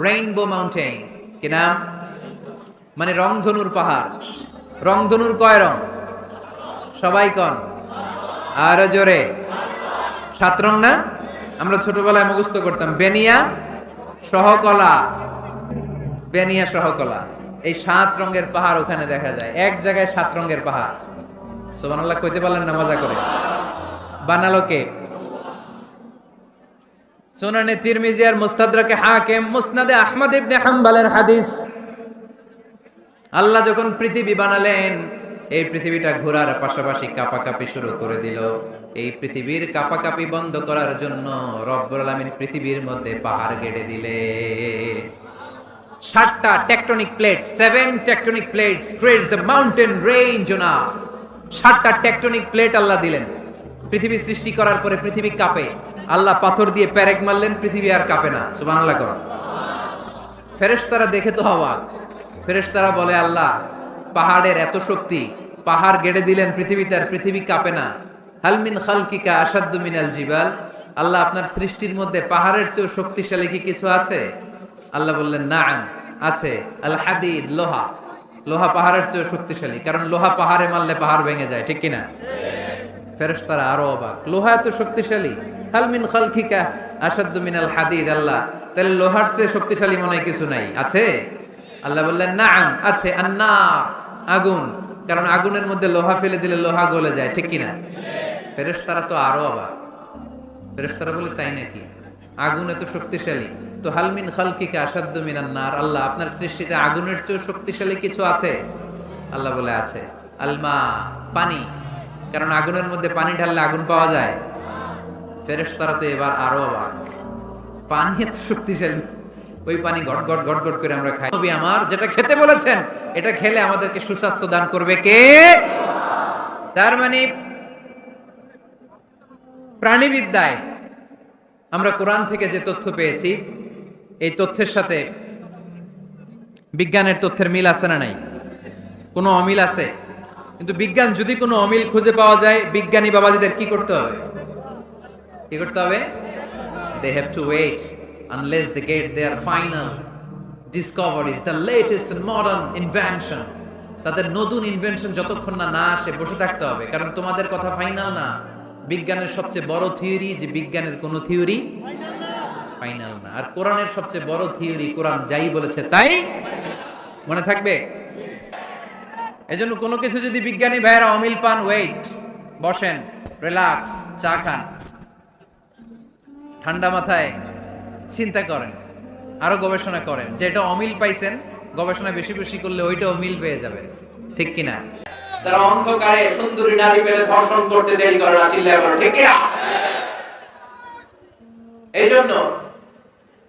রেইনবো মাউন্টেন। কি নাম? মানে রংধনুর পাহাড়। রংধনুর কয় রং? সবাই কন, আরো জোরে। 7 রং না? আমরা ছোটবেলায় মুখস্থ করতাম বেনিয়া সহকলা, বেনিয়া সহকলা। এই 7 রঙের পাহাড় ওখানে দেখা যায়। এক জায়গায় 7 রঙের পাহাড়। সুবহানাল্লাহ কইতে পারলেন না? মজা করে বানালো কে? সুনানে তিরমিজি আর মুস্তাদরাকে হাকিম, মুসনাদে আহমদ ইবনে হাম্বলের হাদিস। আল্লাহ যখন পৃথিবী বানালেন, এই পৃথিবীটা ঘোরার পাশাপাশি কাঁপাকাঁপি শুরু করে দিল। এই পৃথিবীর কাঁপাকাঁপি বন্ধ করার জন্য রব্বুল আলামিন পৃথিবীর মধ্যে পাহাড় গেড়ে দিলে। 7টা tectonic plate, 7 tectonic plates creates the mountain range on earth. 7টা টেকটনিক প্লেট আল্লাহ দিলেন। পৃথিবী সৃষ্টি করার পরে পৃথিবী কাঁপে। আল্লাহ পাথর দিয়ে পেরেক মারলেন, পৃথিবী আর কাঁপে না। সুবহানাল্লাহ কর। ফেরেশতারা দেখে তো অবাক। ফেরেশতারা বলে আল্লাহ পাহাড়ের এত শক্তি, পাহাড় গেড়ে দিলেন পৃথিবীতে, আর পৃথিবী কাঁপে না। হাল মিন খালকিকা আশাদ্দু মিনাল জিবাল। আল্লাহ আপনার সৃষ্টির মধ্যে পাহাড়ের চেয়েও শক্তিশালী কি কিছু আছে? আল্লাহ বললেন নাআম, আছে। আল হাদিদ, লোহা। লোহা পাহাড়ের চেয়েও শক্তিশালী, কারণ লোহা পাহাড়ে মারলে পাহাড় ভেঙে যায়, ঠিক কিনা? ফেরেশতারা আরো অবাক, লোহা এত শক্তিশালী। হাল মিন খালকিকা আশাদ্দু মিনাল হাদিদ। আল্লাহ তাহলে লোহার চেয়ে শক্তিশালী মনে হয় কিছু নাই, আছে? আল্লাহ বললেন নাআম, আছে। আন্নার, আগুন, কারণ আগুনের মধ্যে লোহা ফেলে দিলে লোহা গলে যায়, ঠিক কিনা? ফেরেশতারা তো আরো অবাক। ফেরেশতারা বলে তাই নাকি? আগুন এত শক্তিশালী, তো হাল মিন খালকিকা আশাদ্দু মিনান নার। আল্লাহ আপনার সৃষ্টিতে আগুনের চেয়েও শক্তিশালী কিছু আছে? আল্লাহ বলে আছে আলমা, পানি, কারণ আগুনের মধ্যে পানি ঢাললে আগুন পাওয়া যায়। ফেরেশতারা তো এবার আরো অবাক, পানি এত শক্তিশালী, ওই পানি গট গট গট গট করে আমরা খাই। নবী আমার যেটা খেতে বলেছেন এটা খেলে আমাদেরকে সুস্বাস্থ্য দান করবে কে? তার মানে প্রাণীবিদ্যায় আমরা কোরআন থেকে যে তথ্য পেয়েছি, এই তথ্যের সাথে বিজ্ঞানের তথ্যের মিল আছে না নাই? কোনো অমিল আছে? কিন্তু বিজ্ঞান যদি কোনো অমিল খুঁজে পাওয়া যায়, বিজ্ঞানী বাবাজিদের কি করতে হবে? কি করতে হবে? They have to wait unless they get their final discoveries, the latest and modern invention. তাদের নতুন ইনভেনশন যতক্ষণ না আসে বসে থাকতে হবে, কারণ তোমাদের কথা ফাইনাল না। বিজ্ঞানের সবচেয়ে বড় থিওরি যে বিজ্ঞানের কোনো থিওরি ফাইনাল না, আর কোরআনের সবচেয়ে বড় থিওরি কোরআন যাই বলেছে তাই মনে থাকবে। এজন্য কোনো কিছু যদি বিজ্ঞানী ভাইয়েরা অমিল পান, ওয়েট, বসেন, রিল্যাক্স, চা খান, ঠান্ডা মাথায় চিন্তা করেন, আরো গবেষণা করেন, যে এটা অমিল পাইছেন, গবেষণা বেশি বেশি করলে ওইটা অমিল পেয়ে যাবে, ঠিক কিনা? যারা অন্ধকারে সুন্দরী নারী পেলে ধর্ষণ করতে দেরি করে না, চিল্লায় বলো ঠিক কিনা? এই জন্য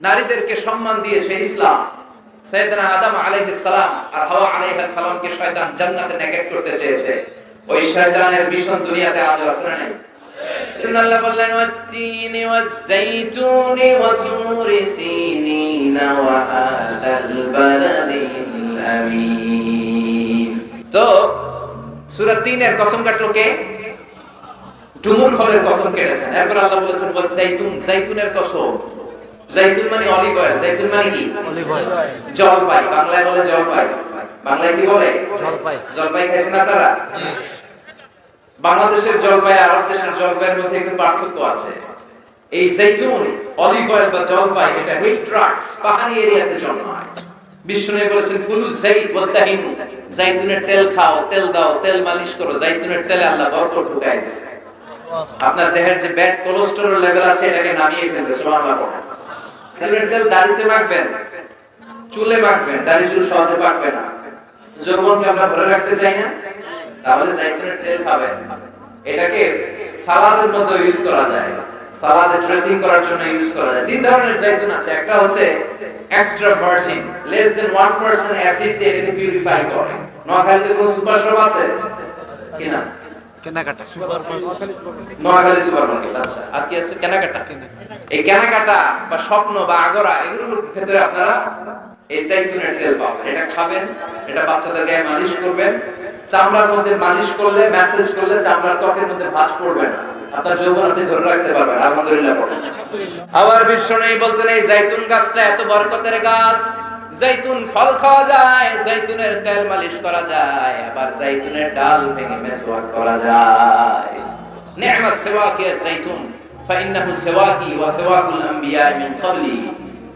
নারীদেরকে সম্মান দিয়েছে ইসলাম। সাইয়েদনা আদম আলাইহিস সালাম আর হাওয়া আলাইহিস সালামকে শয়তান জান্নাতে নেকেট করতে চেয়েছে। ওই শয়তানের মিশন দুনিয়াতে আজ আছে না নাই? আল্লাহ বললেন ওয়াত-তিনি ওয়াজ-যাইতুনি ওয়া তুরি সিনিনা ওয়া হাযাল বালাদিল আমিন। তো সূরা ৩ এর কসম কাটলো কে? ডুমুর ফলের কসম কেটেছেন। এরপর আল্লাহ বলেছেন ওয়াজ-যাইতুন, যাইতুনের কসম। যাইতুন মানে অলিভ অয়েল, যাইতুন মানে কি? Olive oil. জলপাই, বাংলায় বলে জলপাই। বাংলায় কি বলে? জলপাই। জলপাই খাইছেন আপনারা? জি। বাংলাদেশের জলপাই আর আরব দেশের জলপাইয়ের মধ্যে একটু পার্থক্য আছে। এই যাইতুন, অলিভ অয়েল বা জলপাই, এটা হিল ট্রাক্স, পাহাড়ি এরিয়াতে জন্মায়। বিষ্ণু বলেছেন কুলু যাইত ওয়াদাহিনু, যাইতুনের তেল খাও, তেল দাও, তেল মালিশ করো। যাইতুনের তেলে আল্লাহ বরকত ঢুকায় দিয়েছে। আপনার দেহের যে ব্যাড কোলেস্টেরল লেভেল আছে এটাকে নামিয়ে ফেলবে। সুবহানাল্লাহ। যাইতুনের তেল দাড়িতে মাখবেন, চুলে মাখবেন, দাড়ি চুল সহজে পাকবে না। যৌবনকে আমরা ধরে রাখতে চাই না, তাহলে যাইতুনের তেল খাবেন। এটাকে সালাদের মধ্যে ইউজ করা যায়, সালাদে ড্রেসিং করার জন্য ইউজ করা যায়। তিন ধরনের যাইতুন আছে। একটা হচ্ছে extra virgin, less than 1% acid দিয়ে এটাকে পিউরিফাই করে। নোয়াখালীতে কোনো সুপার শপ আছে কিনা? কেনাকাটা, নোয়াখালী সুপার মার্কেট। আচ্ছা, আর কি আছে? কেনাকাটা। এই কেনাকাটা বা স্বপ্ন বা আগরা, এগুলোর ক্ষেত্রে আপনারা এই যাইতুনের তেল পাবেন। এটা খাবেন, এটা বাচ্চাদের গায়ে মালিশ করবেন। চামড়ার মধ্যে মালিশ করলে, ম্যাসেজ করলে চামড়ার ত্বকের মধ্যে ভাঁজ পড়বে না। আপনার যৌবন আপনি ধরে রাখতে পারবেন। আলহামদুলিল্লাহ পড়েন। আবার বিশ্বনবী বলতেন এই যাইতুন গাছটা এত বরকতের গাছ, যাইতুন ফল খাওয়া যায়, যাইতুনের তেল মালিশ করা যায়, আবার যাইতুনের ডাল ভেঙে মেসওয়াক করা যায়। নি'মাস সিওয়াকি যাইতুন ফাইন্নাহু সিওয়াকি ওয়া সিওয়াকুল আমবিয়া মিন ক্বাবলি।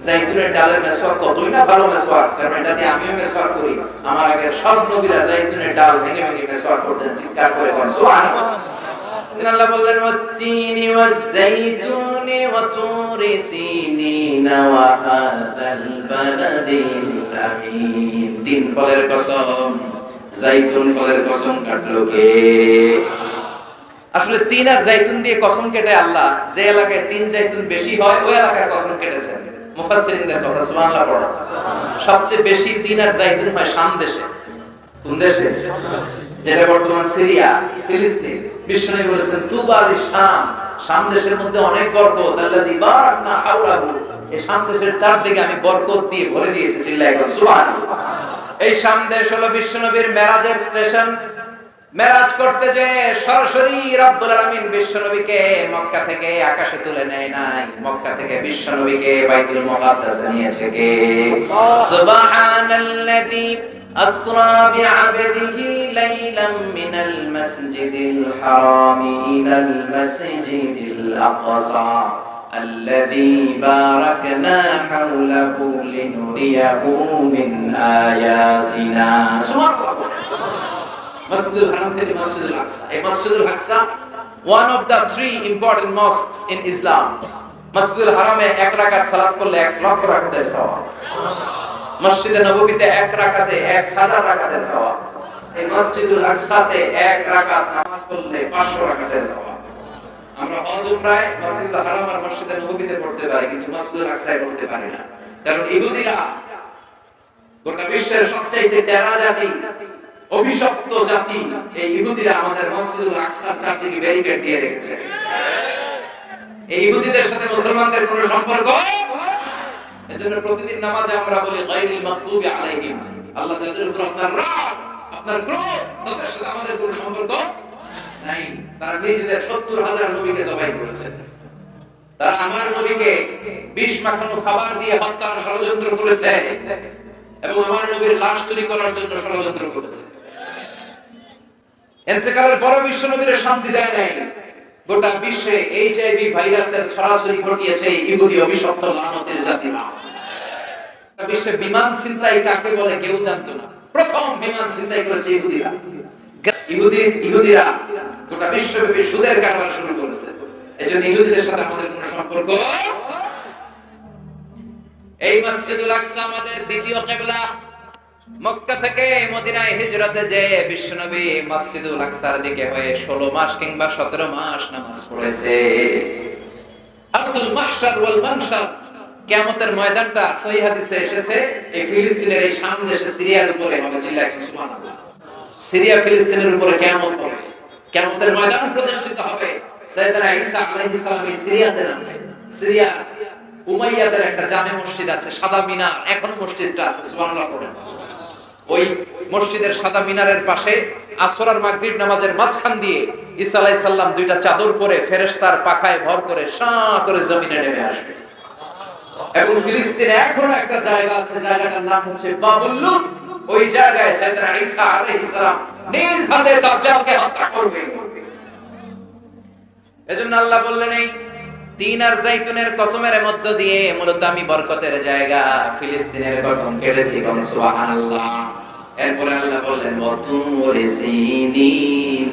যাইতুনের ডালের মেসওয়াক কতই না ভালো মেসওয়াক, কারণ এটা দিয়ে আমিও মেসওয়াক করি। আমার আগের সব নবীরা যাইতুনের ডাল ভেঙে ভেঙে মেসওয়াক করতেন। চিৎকার করে বলেন সুবহানাল্লাহ। আল্লাহ বললেন ওয়াত-তিনি ওয়াজ-যাইতুনি ওয়া তুরি সিনিনা ওয়া হাযাল বালাদিল আমিন। তিন ফলের কসম, যাইতুন ফলের কসম কাটলো কে? আসলে তিন আর যাইতুন দিয়ে কসম কেটে আল্লাহ যে এলাকায় তিন যাইতুন বেশি হয় ওই এলাকায় কসম কেটেছেন। মুফাসসিরিনদের কথা, সুবহানাল্লাহ পড়া। সবচেয়ে বেশি তিন আর যাইতুন হয় শাম দেশে। কোন দেশে? যেটা বর্তমান সিরিয়া, ফিলিস্তিন। বিষ্ণু বলেছেন তুবা লিশ-শাম, শাম দেশের মধ্যে অনেক বরকত। আল্লাযী বারাকনা হাওলাহু, এই শাম দেশের চারদিকে আমি বরকত দিয়ে ভরে দিয়েছি। চিল্লায়ে বলেন সুবহানাল্লাহ। এই শাম দেশ হলো বিশ্বনবীর মেরাজের স্টেশন। মেরাজ করতে যে সরাসরি রব্বুল আলামিন বিশ্বনবীকে মক্কা থেকে আকাশে তুলে নেয় নাই, মক্কা থেকে বিশ্বনবীকে বাইতুল মুকাদ্দাসে নিয়েছে কে? সুবহানাল্লাযী أسرى بعبده ليلا من المسجد الحرام إلى المسجد الأقصى الذي باركنا حوله لنريه من آياتنا. سبحان الله. مسجد الحرام থেকে মসজিদুল আকসা। এই মসজিদুল আকসা one of the three important mosques in Islam. মসজিদুল হারামে এক রাকাত সালাত করলে 1 লক্ষ রাকাতের সওয়াব। মসজিদে নববীতে এক রাকাতে 1000 রাকাতের সওয়াব। এই মসজিদুল আকসাতে এক রাকাত নামাজ পড়লে 500 রাকাতের সওয়াব। আমরা হজ উমরায় মসজিদুল হারাম আর মসজিদে নববীতে পড়তে পারি, কিন্তু মসজিদুল আকসায় পড়তে পারি না। কারণ ইহুদিরা গোটা বিশ্বের সবচেয়ে টেরা জাতি, অভিশপ্ত জাতি, এই ইহুদিরা আমাদের মসজিদুল আকসার চারদিকে ব্যারিকেড দিয়ে রেখেছে। এই ইহুদিদের সাথে মুসলমানদের কোনো সম্পর্ক, এজন্য প্রতিদিন নামাজে আমরা বলি গায়রিল মাগদুবি আলাইহিম, আল্লাহ যাদের উপর আপনার রাগ, আপনার ক্রোধ, তাদের সাথে আমাদের কোনো সম্পর্ক নাই। তারা নিজেদের 70,000 নবীকে জবাই করেছে। তারা আমার নবীকে বিষ মাখানো খাবার দিয়ে হত্যার ষড়যন্ত্র করেছে এবং আমার নবীর লাশ চুরি করার জন্য ষড়যন্ত্র করেছে। ইন্তেকালের পর বিশ্ব নবীর শান্তি দেয় নাই। গোটা বিশ্বে এইচআইভি ভাইরাসের ছড়াছড়ি ঘটিয়েছে ইহুদি অভিশপ্ত লানতের জাতিরা। বিশ্বে বিমান ছিনতাই কাকে বলে কেউ জানতো না। প্রথম বিমান ছিনতাই করেছে ইহুদিরা। ইহুদিরা গোটা বিশ্বব্যাপী সুদের কারবার শুরু করেছে। এজন্য ইহুদিদের সাথে আমাদের কোনো সম্পর্ক। এই মসজিদুল আকসা আমাদের দ্বিতীয় কিবলা। মক্কা থেকে মদিনায় হিজরতে যে বিশ্বনবী মসজিদুল আকসার দিকে হয়ে 16 মাস কিংবা 17 মাস নামাজ পড়েছে। আব্দুল মাহশার ওয়াল মানশার, কিয়ামতের ময়দানটা সহিহ হাদিসে এসেছে এই ফিলিস্তিনের এই শাম দেশে সিরিয়ার উপরে হবে। চিল্লায় সুবহানাল্লাহ। সিরিয়া ফিলিস্তিনের উপরে কিয়ামত হবে, কিয়ামতের ময়দান প্রতিষ্ঠিত হবে। সাইয়েদনা ঈসা আলাইহিস সালাম এই সিরিয়াতে নামবে। সিরিয়া উমাইয়াদের একটা জামে মসজিদ আছে, সাদা মিনার, এখনো মসজিদটা আছে। সুবহানাল্লাহ পড়েন। ওই মসজিদের সাদা মিনারের পাশে আসর আর মাগরিব নামাজের মাঝখান দিয়ে ঈসা আলাইহিস সালাম দুইটা চাদর পরে ফেরেশতার পাখায় ভর করে শাঁ করে জমিনে নেমে আসবে। এবং ফিলিস্তিনে এখনো একটা জায়গা আছে, জায়গাটার নাম হচ্ছে বাবুল লুদ। ওই জায়গায় সাইয়েদনা ঈসা আলাইহিস সালাম নিজ হাতে দাজ্জালকে হত্যা করবে। এজন্য আল্লাহ বললেন এই তিন আর জাইতুনের কসমের মধ্য দিয়ে মূলত আমি বরকতের জায়গা ফিলিস্তিনের কসম কেটেছি। সুবহানাল্লাহ। এরপরে আল্লাহ বললেন ওয়াতুরে সিনিন,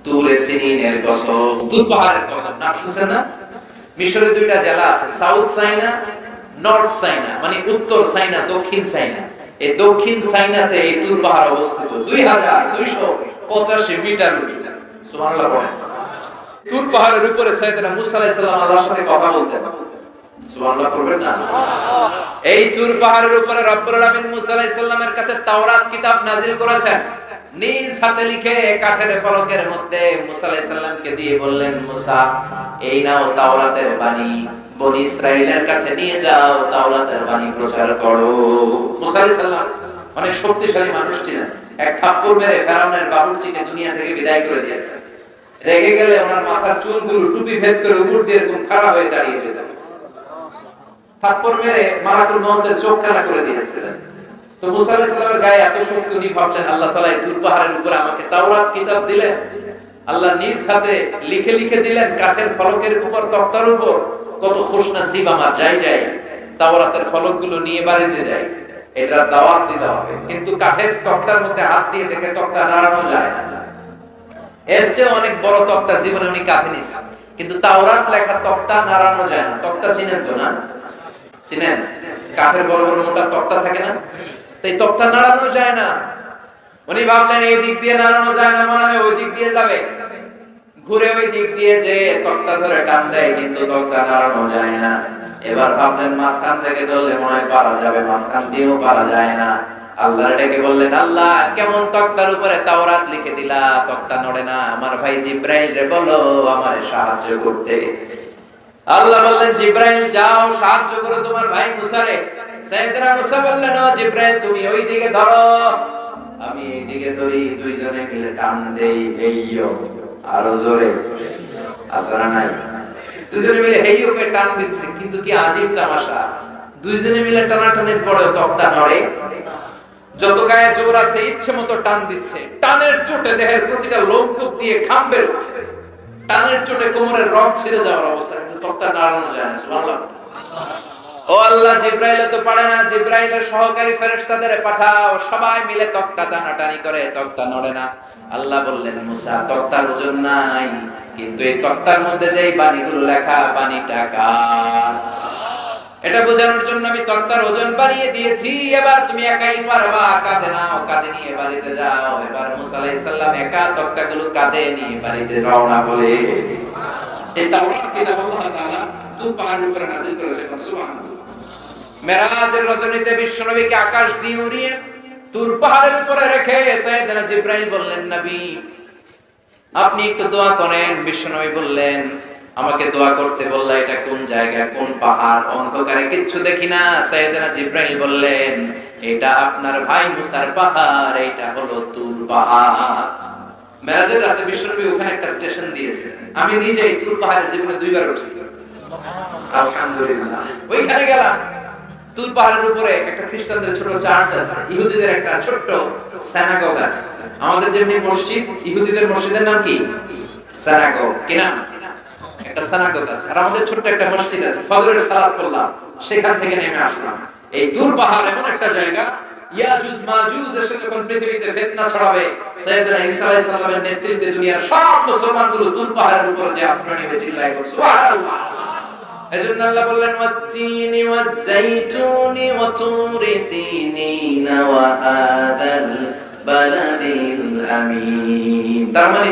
তুরে সিনিনের কসম, তুর পাহাড়ের কসম। নাম শুনছেন না? মিশরের দুইটা জেলা আছে, সাউথ সাইনা, নর্থ সাইনা, মানে উত্তর সাইনা, দক্ষিণ সাইনা। এই দক্ষিণ সাইনাতে এই তুর পাহাড় অবস্থিত 2285 মিটার উঁচু। সুবহানাল্লাহ বলেন। তুর পাহাড়ের উপরে সাইয়েদনা মুসা আলাইহিস সালাম আল্লাহর সাথে কথা বলতেন। সুবহানাল্লাহ করবেন না? এই তুর পাহাড়ের উপরে রব্বুল আলামিন মুসা আলাইহিস সালামের কাছে তাওরাত কিতাব নাযিল করেছেন। নিজ হাতে লিখে কাঠের ফলকের মধ্যে মুসা আলাইহিস সালামকে দিয়ে বললেন, মুসা এই নাও তাওরাতের বাণী, বনি ইসরাইলের কাছে নিয়ে যাও, তাওরাতের বাণী প্রচার করো। মুসা আলাইহিস সালাম অনেক শক্তিশালী মানুষ ছিলেন। এক থাপ্পড় মেরে ফেরাউনের বাবুর্চিকে দুনিয়া থেকে বিদায় করে দিয়েছেন। রেগে গেলে ওনার মাথার চুলগুলো টুপি ভেদ করে উপর দিয়ে এরকম খাড়া হয়ে দাঁড়িয়ে যেত। থাপ্পড় মেরে মালাকুল মউতের চোখ কানা করে দিয়েছিলেন। তো মুসা আলাইহিস সালামের গায়ে এত শক্তি, উনি ভাবলেন আল্লাহ তাআলা এই তুর পাহাড়ের উপরে আমাকে তাওরাত কিতাব দিলেন। আল্লাহ নিজ হাতে লিখে লিখে দিলেন কাঠের ফলকের উপর, তক্তার উপর। কত খুশনসিব আমার, যাই যাই তাওরাতের ফলকগুলো নিয়ে বাড়িতে যাই, এটা দাওয়াত দিতে হবে। কিন্তু কাঠের তক্তার মধ্যে হাত দিয়ে দেখে তক্তা নাড়ানো যায় না। এর চেয়ে অনেক বড় তক্তা জীবনে উনি কাঁধে নিয়েছেন, কিন্তু তাওরাত লেখা তক্তা নাড়ানো যায় না। তক্তা চিনেন তো না? চিনেন? কাঠের বড় বড় মোটা তক্তা থাকে না? তো এই তক্তা নাড়ানো যায় না। উনি ভাবলেন এই দিক দিয়ে নাড়ানো যায় না, মনে হয় ওই দিক দিয়ে যাবে। ঘুরে ওই দিক দিয়ে যে তক্তা ধরে টান দেয়, কিন্তু তক্তা নাড়ানো যায় না। এবার ভাবলেন মাঝখান থেকে ধরলে মনে হয় পারা যাবে, মাঝখান দিয়েও পারা যায় না। আল্লাহর ডেকে বললেন, আল্লাহ কেমন তক্তার উপরে তাওরাত লিখে দিলা, তক্তা নড়ে না। আমার ভাই জিব্রাইল রে বলো আমারে সাহায্য করতে। আল্লাহ বললেন, জিব্রাইল যাও সাহায্য করো তোমার ভাই মুসারে। সাইয়েদনা মুসা বললেন, ও জিব্রাইল তুমি ওই দিকে ধরো, আমি এই দিকে ধরি, দুইজনে মিলে টান দেই। হেইয়ো, আরো জোরে, আসরা নাই? দুইজনে মিলে হেইয়ো কে টান দিচ্ছে। কিন্তু কি আজীব তামাশা, দুইজনে মিলে টানাটানির পরে তক্তা নড়ে। যত গায়ে জোর আছে ইচ্ছে মতো টান দিচ্ছে। টানের চোটে দেহের প্রতিটা লোমকূপ দিয়ে ঘাম বের হচ্ছে। টানের চোটে কোমরের রগ ছিঁড়ে যাওয়ার অবস্থা, কিন্তু তক্তা নাড়ানো যায় না। সুবহানাল্লাহ। ও আল্লাহ, জিব্রাইল তো পারে না, জিব্রাইলের সহকারী ফেরেশতাদের পাঠাও, সবাই মিলে তক্তা টানাটানি করে, তক্তা নড়ে না। আল্লাহ বললেন, মুসা তক্তার ওজন নাই, কিন্তু এই তক্তার মধ্যে যেই বাণীগুলো লেখা, বাণীটা কার? এটা বোঝানোর জন্য আমি তক্তার ওজন বাড়িয়ে দিয়েছি, এবার তুমি একাই পারবা, কাঁধে নাও, কাঁধে নিয়ে বাড়িতে যাও। এবার মুসা আলাইহিস সালাম একা তক্তাগুলো কাঁধে নিয়ে বাড়িতে রওনা বলে। এই তাওরাত কিতাব আল্লাহ তাআলা তুর পাহাড়ের উপরে নাযিল করেছেন। সুবহানাল্লাহ। মেরাজের রজনীতে বিশ্বনবীকে আকাশ দিয়ে উড়িয়ে তুর পাহাড়ের উপরে রেখে সাইয়েদনা জিবরাইল বললেন, নবী আপনি একটু দোয়া করেন। বিশ্বনবী বললেন, আমাকে দোয়া করতে বললা, এটা কোন জায়গা, কোন পাহাড়? অন্ধকারে কিচ্ছু দেখি না। সাইয়েদনা জিবরাইল বললেন, এটা আপনার ভাই মুসার পাহাড়, এটা হলো তুর পাহাড়। মেরাজের রাতে বিশ্বনবী ওখানে একটা স্টেশন দিয়েছেন। আমি নিজেই তুর পাহাড়ে জীবনে 2 বার উঠছি। আলহামদুলিল্লাহ। ওইখানে গেলাম। তুর পাহাড়ের উপরে একটা খ্রিস্টানদের ছোট চার্চ আছে, ইহুদিদের একটা ছোট্ট সিনাগগ আছে। আমাদের যেমনি মসজিদ, ইহুদিদের মসজিদের নাম কি? সিনাগগ। কি নাম? একটা সিনাগগ আছে। আর আমাদের ছোট্ট একটা মসজিদ আছে। ফজরের সালাত পড়লাম, সেখান থেকে নেমে আসলাম। এই তুর পাহাড় এমন একটা জায়গা, ইয়াজুজ মাজুজ এসে যখন পৃথিবীতে ফিতনা ছড়াবে, সাইয়েদনা ঈসা আলাইহিস সালামের নেতৃত্বে দুনিয়ার সব মুসলমানগুলো তুর পাহাড়ের উপরে যে আশ্রয় নেবে, চিল্লায় বলবে সুবহানাল্লাহ। এজন্য আল্লাহ বললেন, ওয়াত-তিনি ওয়াজ-যাইতুনি ওয়া তুরি সিনিনা ওয়া হাদাল বালাদিল আমিন। তার মানে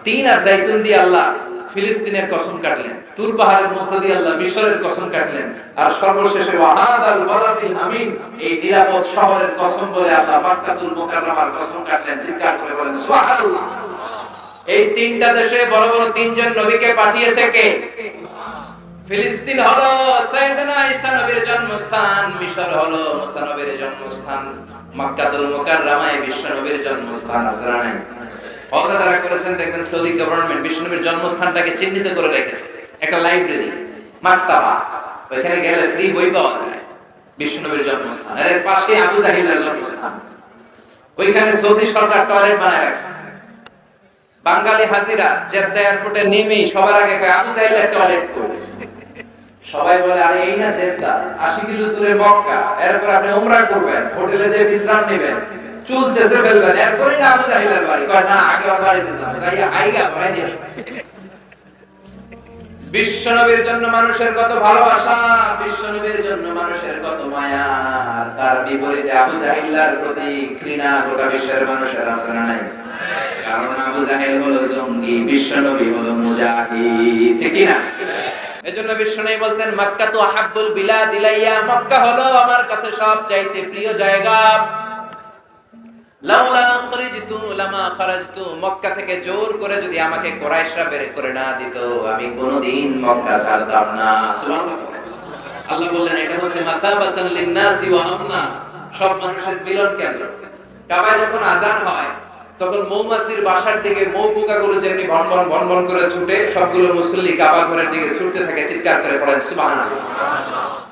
তিন আর জাইতুন দিয়ে আল্লাহ ফিলিস্তিনের কসম কাটলেন, তুর পাহাড়ের মধ্য দিয়ে আল্লাহ মিশরের কসম কাটলেন, আর সর্বশেষে ওয়া হাদাল বালাদিল আমিন, এই নিরাপদ শহরের কসম বলে আল্লাহ মক্কাতুল মুকাররমার কসম কাটলেন। চিৎকার করে বলেন সুবহানাল্লাহ। এই তিনটা দেশে বড় বড় তিনজন নবীকে পাঠিয়েছে কে? ফিলিস্তিন হলো সাইয়েদনা ঈসা নবীর জন্মস্থান, মিশর হলো মুসা নবীর জন্মস্থান, মক্কাতুল মুকাররমায় বিশ্ব নবীর জন্মস্থান। আসরা নাই যারা করেছেন দেখবেন সৌদি গভর্নমেন্ট বিশ্ব নবীর জন্মস্থানটাকে চিহ্নিত করে রেখেছে। একটা লাইব্রেরি, মাকতাবা, ওইখানে গেলে ফ্রি বই পাওয়া যায়। বিশ্ব নবীর জন্মস্থান, এর পাশে আবু জাহিলের জন্মস্থান। ওইখানে সৌদি সরকার টয়লেট বানায় রাখছে। বাঙালি হাজিরা জেদ্দা এয়ারপোর্টে নেমেই সবার আগে কয় আবু জাহিলের টয়লেট কই। সবাই বলে, আরে এই না জেদ্দা, 80 কিলো দূরে মক্কা, এরপর আপনি উমরা করবেন, হোটেলে যে বিশ্রাম নেবেন, চুল চেঁচে ফেলবেন, এরপরই না আবু জাহিলের বাড়ি। কয় না, আগে ওর বাড়িতে যাবেন, যাইয়া আইগা ভরাই দিয়ে আসুন। বিশ্ব নবীর জন্য মানুষের কত ভালোবাসা, বিশ্ব নবীর জন্য মানুষের কত মায়া, তার বিপরীতে আবু জাহিলের প্রতি ঘৃণা গোটা বিশ্বের মানুষের আছে না নাই? কারণ আবু জাহেল হলো জঙ্গি, বিশ্ব নবী হলো মুজাহিদ। ঠিক না? এজন্য বিশ্বনবী বলতেন, মক্কা তো আহাব্বুল বিলাদ ইলাইয়া, মক্কা হলো আমার কাছে সবচাইতে প্রিয় জায়গা। লাউলা খরিজতু লামা খারাজতু, মক্কা থেকে জোর করে যদি আমাকে কুরাইশরা বের করে না দিত, আমি কোনদিন মক্কা ছাড়তাম না। সুবহানাল্লাহ। আল্লাহ বললেন, এটা হচ্ছে মাসাবাতান লিন-নাসি ওয়া আমনা, সব মানুষের মিলন কেন্দ্র। কাবায় যখন আযান হয়, তখন মৌমাছির বাসার দিকে মৌ পোকাগুলো যেমনি ভনভন ভনভন করে ছুটে, সবগুলো মুসল্লি কাবা ঘরের দিকে ছুটতে থাকে, চিৎকার করে পড়েন সুবহানাল্লাহ।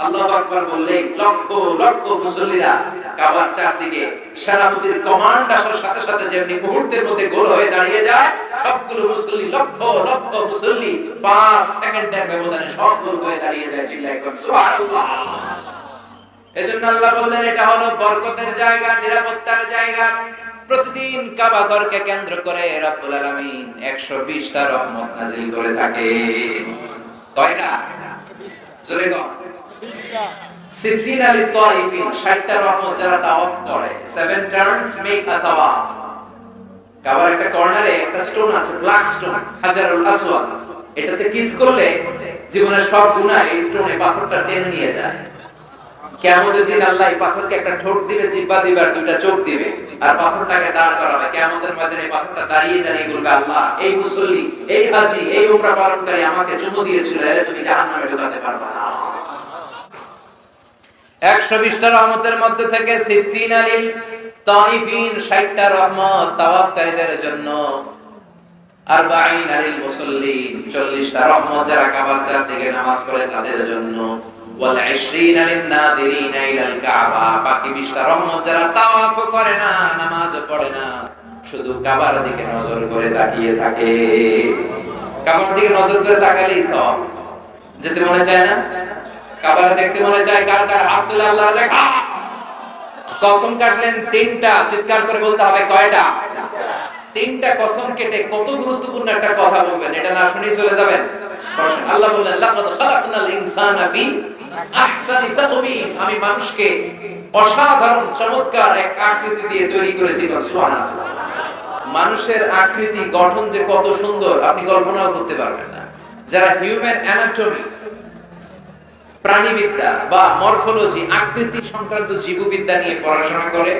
আল্লাহু আকবার বললে লক্ষ লক্ষ মুসল্লিরা কাবার চারদিকে সেনাপতির কমান্ড আসার সাথে সাথে যেমনি মুহূর্তের মধ্যে গোল হয়ে দাঁড়িয়ে যায়, সবগুলো মুসল্লি লক্ষ লক্ষ মুসল্লি 5 সেকেন্ডের ব্যবধানে সব গোল হয়ে দাঁড়িয়ে যায়, চিল্লায় করে সুবহানাল্লাহ। এজন্য আল্লাহ বললেন, এটা হলো বরকতের জায়গা, নিরাপত্তার জায়গা। প্রতিদিন কাবা ঘরকে কেন্দ্র করে রব্বুল আলামিন 120টা রহমত নাযিল করে থাকে। কয়টা? জোরে বল। 60 লিত-তাওয়াফিন, 60টা রহমত যারা তাওয়াফ করে। 7 টার্নস মেক আ তাওয়াফ। কাবার একটা কর্নারে একটা স্টোন আছে, ব্ল্যাক স্টোন, হাজারুল আসওয়াদ। এটাতে কিস করলে জীবনের সব গুনাহ এই স্টোনে, পাথরটা টেনে নিয়ে যায়। কিয়ামতের দিন আল্লাহ এই পাথরকে একটা ঠোঁট দিবে, জিহ্বা দিবে, আর দুইটা চোখ দিবে, আর পাথরটাকে দাঁড় করাবে। কিয়ামতের ময়দানে পাথরটা দাঁড়িয়ে দাঁড়িয়ে বলবে, আল্লাহ, এই মুসল্লি, এই হাজী, এই উমরা পালনকারী আমাকে চুমু দিয়েছিল, এরে তুমি জাহান্নামে ঢোকাতে পারবে না। 120টা রহমতের মধ্যে থেকে 60 লিল তাইফিন, 60টা রহমত তাওয়াফকারীদের জন্য। 40 লিল মুসাল্লিন, 40টা রহমত যারা কাবার চারদিকে নামাজ পড়ে তাদের জন্য। ওয়াল 20 লিন নাযিরিনা ইলাল কাবা, বাকি 20টা রহমত যারা তাওয়াফ করে না, নামাজও পড়ে না, শুধু কাবার দিকে নজর করে তাকিয়ে থাকে। কাবার দিকে নজর করে তাকালেই সব। যেতে মনে চায় না? কাবার দেখতে মনে চায়? কার কার হাত তুলে আল্লাহ দেখা। কসম কাটলেন 3টা, চিৎকার করে বলতে হবে কয়টা? 3টা কসম কেটে কত গুরুত্বপূর্ণ একটা কথা বলবেন, এটা না শুনেই চলে যাবেন? বসেন। আল্লাহ বললেন লাকাদ খালাকনাল ইনসানা ফি আহসানি তাকওয়িম, আমি মানুষকে অসাধারণ চমৎকার এক আকৃতি দিয়ে তৈরি করেছি। সুবহানাল্লাহ। মানুষের আকৃতি গঠন যে কত সুন্দর আপনি কল্পনাও করতে পারবেন না। যারা হিউম্যান অ্যানাটমি, প্রাণীবিদ্যা বা মরফোলজি, আকৃতি সংক্রান্ত জীববিদ্যা নিয়ে পড়াশোনা করে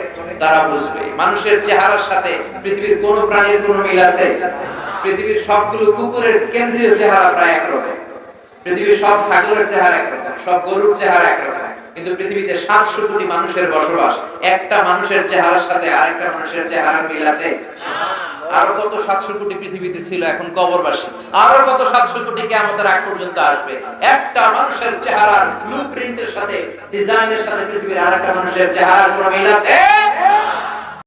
তারা বুঝবে মানুষের চেহারার সাথে পৃথিবীর কোন প্রাণীর কোন মিল আছে? পৃথিবীর সবগুলো কুকুরের কেন্দ্রীয় চেহারা প্রায় একরকম, পৃথিবীর সব ছাগলের চেহারা একরকম, সব গরুর চেহারা একরকম, কিন্তু পৃথিবীতে 700 কোটি মানুষের বসবাস, একটা মানুষের চেহারার সাথে আরেকটা মানুষের চেহারার মিল আছে? আরো কত 700 কোটি পৃথিবীতে ছিল, এখন কবরবাসী। আরো কত 700 কোটি কিয়ামতের আগ পর্যন্ত আসবে। একটা মানুষের চেহারার ব্লুপ্রিন্টের সাথে, ডিজাইনের সাথে পৃথিবীর আরেকটা মানুষের চেহারার কোনো মিল আছে?